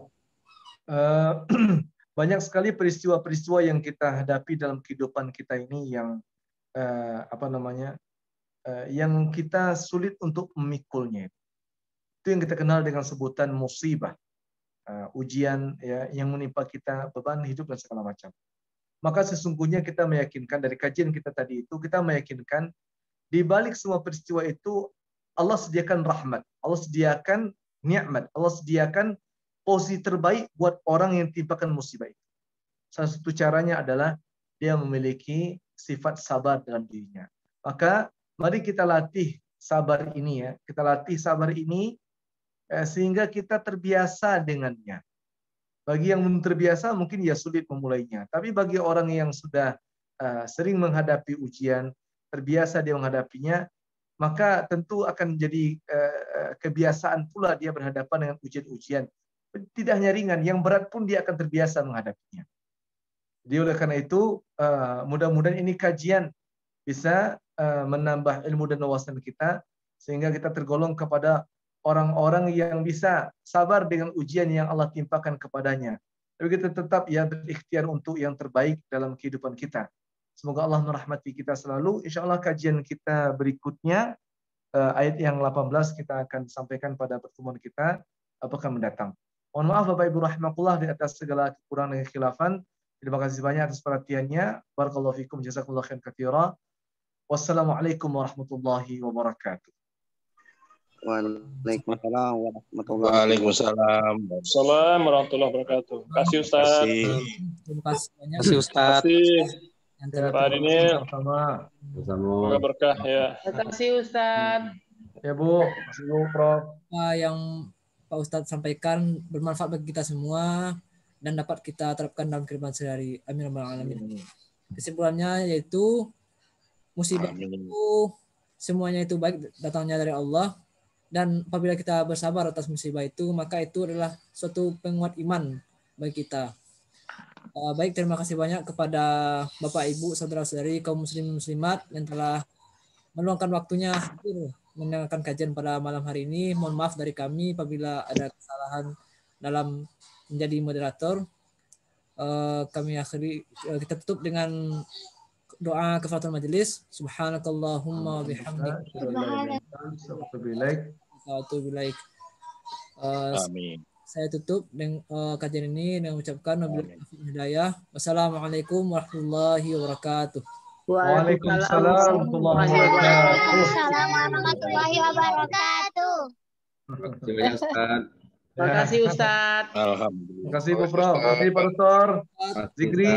Banyak sekali peristiwa-peristiwa yang kita hadapi dalam kehidupan kita ini yang yang kita sulit untuk memikulnya. Itu yang kita kenal dengan sebutan musibah, ujian ya, yang menimpa kita, beban hidup dan segala macam. Maka sesungguhnya kita meyakinkan dari kajian kita tadi itu, kita meyakinkan di balik semua peristiwa itu Allah sediakan rahmat, Allah sediakan nikmat, Allah sediakan posisi terbaik buat orang yang timpakan musibah itu. Salah satu caranya adalah dia memiliki sifat sabar dalam dirinya. Maka mari kita latih sabar ini ya. Kita latih sabar ini sehingga kita terbiasa dengannya. Bagi yang belum terbiasa mungkin ya sulit memulainya. Tapi bagi orang yang sudah sering menghadapi ujian, terbiasa dia menghadapinya, maka tentu akan menjadi kebiasaan pula dia berhadapan dengan ujian-ujian. Tidak hanya ringan, yang berat pun dia akan terbiasa menghadapinya. Jadi oleh karena itu, mudah-mudahan ini kajian bisa menambah ilmu dan wawasan kita, sehingga kita tergolong kepada orang-orang yang bisa sabar dengan ujian yang Allah timpakan kepadanya. Tapi kita tetap ya berikhtiar untuk yang terbaik dalam kehidupan kita. Semoga Allah merahmati kita selalu. Insya Allah kajian kita berikutnya, ayat yang 18 kita akan sampaikan pada pertemuan kita apakah mendatang. Mohon maaf Bapak Ibu rahimakumullah di atas segala kekurangan dan kekhilafan. Terima kasih banyak atas perhatiannya. Barakallahu fikum, jazakumullah khairan katsira. Wassalamualaikum warahmatullahi wabarakatuh. Waalaikumsalam warahmatullahi wabarakatuh. Waalaikumsalam. Assalamualaikum warahmatullahi wabarakatuh. Kasih Ustaz. Terima kasih banyak. Kasih Ustaz. Pak Dinil. Sama. Semoga berkah ya. Terima kasih Ustaz. Ya Bu, kasih Bu Prof. Yang Pak Ustadz sampaikan bermanfaat bagi kita semua dan dapat kita terapkan dalam kehidupan sehari-hari. Amin ya rabbal alamin. Kesimpulannya yaitu musibah itu semuanya itu baik datangnya dari Allah. Dan apabila kita bersabar atas musibah itu, maka itu adalah suatu penguat iman bagi kita. Baik, terima kasih banyak kepada Bapak, Ibu, saudara-saudari, kaum muslim muslimat yang telah meluangkan waktunya hadir mendengarkan kajian pada malam hari ini. Mohon maaf dari kami apabila ada kesalahan dalam menjadi moderator. Kami akhiri, kita tutup dengan doa kafaratul majelis. Subhanakallahumma bihamdik. Amin. Saya tutup dengan kajian ini dengan mengucapkan wabillahi hidayah. Wassalamualaikum warahmatullahi wabarakatuh. Waalaikumsalam warahmatullahi wabarakatuh. Terima kasih Ustaz. Terima kasih Ustaz. Alhamdulillah. Terima kasih Bu Prof. Terima kasih Pak Dokter. Zikri,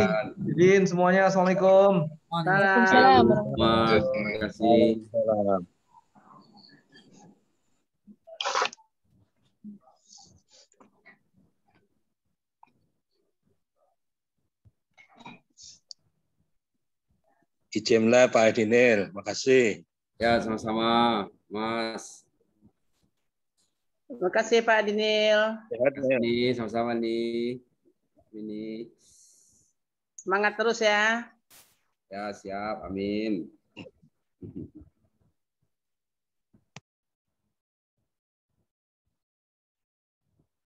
Idin, semuanya. Assalamualaikum. Waalaikumsalam. Terima kasih. Ijemlah Pak Adinil, makasih. Ya, sama-sama, Mas. Terima kasih Pak Dinil. Nih, sama-sama nih. Ini. Semangat terus ya. Ya, siap. Amin.